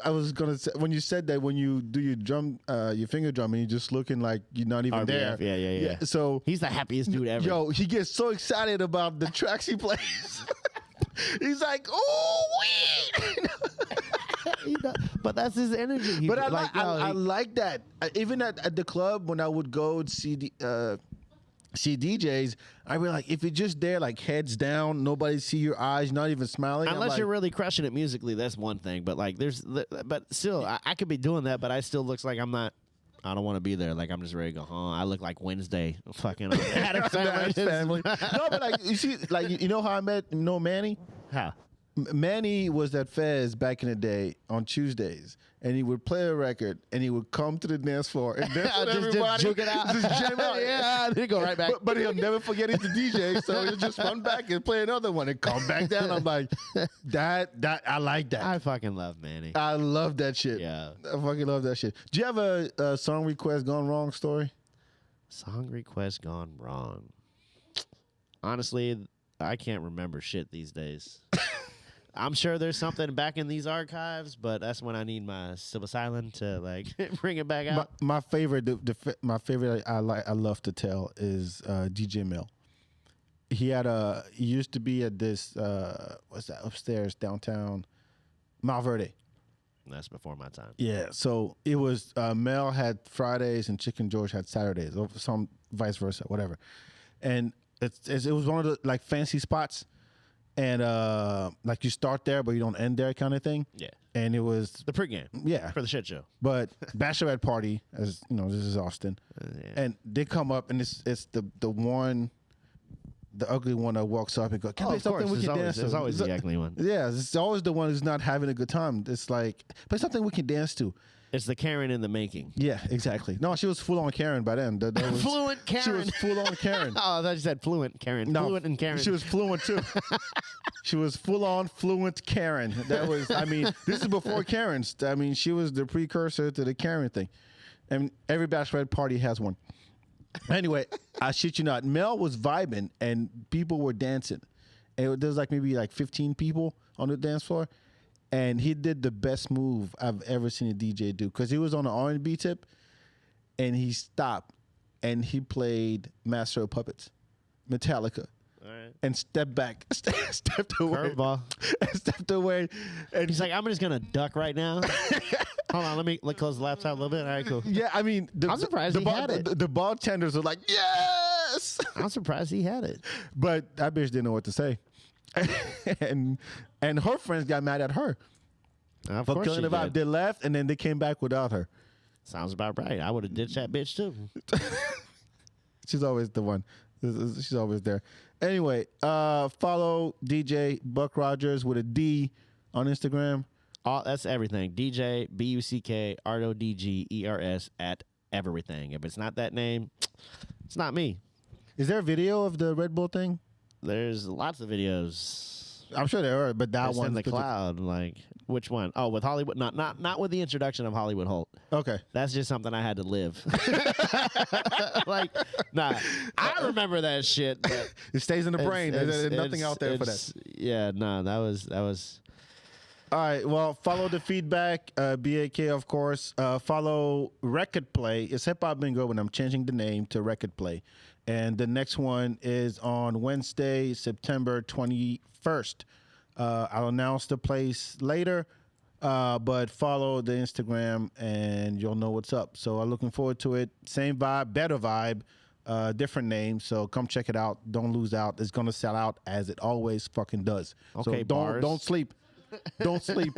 [SPEAKER 1] was gonna say when you said that when you do your drum, your finger drumming, you're just looking like you're not even there.
[SPEAKER 2] Yeah.
[SPEAKER 1] So
[SPEAKER 2] he's the happiest dude ever.
[SPEAKER 1] Yo, he gets so excited about the tracks he plays. He's like, "Oh, wee!"
[SPEAKER 2] But that's his energy.
[SPEAKER 1] But I like that. Even at the club when I would go see DJs, I'd be like, if you're just there, like heads down, nobody see your eyes, not even smiling.
[SPEAKER 2] Unless you're really crushing it musically, that's one thing. But like, but still, I could be doing that, but I still looks like I'm not. I don't want to be there. Like I'm just ready to go home. I look like Wednesday, fucking Addams
[SPEAKER 1] family. No, but like you see, like you know how I met Manny?
[SPEAKER 2] How?
[SPEAKER 1] Manny was at Fez back in the day on Tuesdays, and he would play a record, and he would come to the dance floor and dance with everybody.
[SPEAKER 2] Just juke it out.
[SPEAKER 1] Just jam out.
[SPEAKER 2] Yeah, he'd go right back.
[SPEAKER 1] But he'll never forget he's the DJ, so he'll just run back and play another one and come back down. I'm like, that I like that.
[SPEAKER 2] I fucking love Manny.
[SPEAKER 1] I love that shit.
[SPEAKER 2] Yeah.
[SPEAKER 1] I fucking love that shit. Do you have a song request gone wrong story?
[SPEAKER 2] Song request gone wrong. Honestly, I can't remember shit these days. I'm sure there's something back in these archives, but that's when I need my psilocybin to like bring it back out.
[SPEAKER 1] My favorite, my favorite I love to tell is DJ Mel. He used to be at this what's that upstairs downtown, Malverde.
[SPEAKER 2] That's before my time.
[SPEAKER 1] Yeah, so it was Mel had Fridays and Chicken George had Saturdays, or some vice versa, whatever. And it was one of the like fancy spots. And like you start there, but you don't end there, kind of thing.
[SPEAKER 2] Yeah.
[SPEAKER 1] And it was
[SPEAKER 2] the pregame.
[SPEAKER 1] Yeah.
[SPEAKER 2] For the shit show.
[SPEAKER 1] But bachelorette party, as you know, this is Austin, and they come up, and it's the ugly one that walks up and goes, "Can we something we can dance to?"
[SPEAKER 2] It's always the ugly one.
[SPEAKER 1] Yeah, it's always the one who's not having a good time. It's like, but something we can dance to.
[SPEAKER 2] It's the Karen in the making.
[SPEAKER 1] Yeah, exactly. No, she was full on Karen by then. That was,
[SPEAKER 2] fluent Karen.
[SPEAKER 1] She was full on Karen.
[SPEAKER 2] Oh, I thought you said fluent Karen.
[SPEAKER 1] No,
[SPEAKER 2] fluent and Karen.
[SPEAKER 1] She was fluent too. She was full on fluent Karen. That was, I mean, this is before Karen's. I mean, she was the precursor to the Karen thing. And every bachelorette party has one. Anyway, I shit you not. Mel was vibing and people were dancing. And there was like maybe like 15 people on the dance floor. And he did the best move I've ever seen a DJ do, because he was on an R&B tip, and he stopped, and he played Master of Puppets, Metallica, and stepped back, stepped away,
[SPEAKER 2] curveball,
[SPEAKER 1] stepped away, and
[SPEAKER 2] he's like, "I'm just gonna duck right now." Hold on, let me close the laptop a little bit. All right, cool.
[SPEAKER 1] Yeah, I mean,
[SPEAKER 2] I'm surprised he had it.
[SPEAKER 1] The bartenders were like, "Yes!"
[SPEAKER 2] I'm surprised he had it,
[SPEAKER 1] but that bitch didn't know what to say. and her friends got mad at her
[SPEAKER 2] for
[SPEAKER 1] killing the vibe. They left, and then they came back without her.
[SPEAKER 2] Sounds about right. I would have ditched that bitch too.
[SPEAKER 1] She's always the one. She's always there. Anyway, follow DJ Buck Rodgers with a D on Instagram.
[SPEAKER 2] That's everything. DJ BUCK RODGERS at everything. If it's not that name, it's not me.
[SPEAKER 1] Is there a video of the Red Bull thing?
[SPEAKER 2] There's lots of videos.
[SPEAKER 1] I'm sure there are, but that one's
[SPEAKER 2] in the cloud. Like, which one? Oh, with Hollywood. Not with the introduction of Hollywood Holt.
[SPEAKER 1] Okay,
[SPEAKER 2] that's just something I had to live. Like, nah, I remember that shit.
[SPEAKER 1] It stays in the brain. There's nothing out there for that.
[SPEAKER 2] Yeah, no, that was.
[SPEAKER 1] All right. Well, follow the feedback. BAK, of course. Follow Record Play. It's Hip Hop Bingo, and I'm changing the name to Record Play. And the next one is on Wednesday, September 21st. I'll announce the place later, but follow the Instagram and you'll know what's up. So I'm looking forward to it. Same vibe, better vibe, different name. So come check it out. Don't lose out. It's going to sell out as it always fucking does.
[SPEAKER 2] Okay,
[SPEAKER 1] so don't sleep. Don't sleep.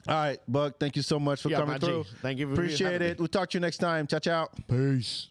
[SPEAKER 1] All right, Buck, thank you so much for coming through.
[SPEAKER 2] Thank you for
[SPEAKER 1] Appreciate it. We'll talk to you next time. Ciao, ciao.
[SPEAKER 2] Peace.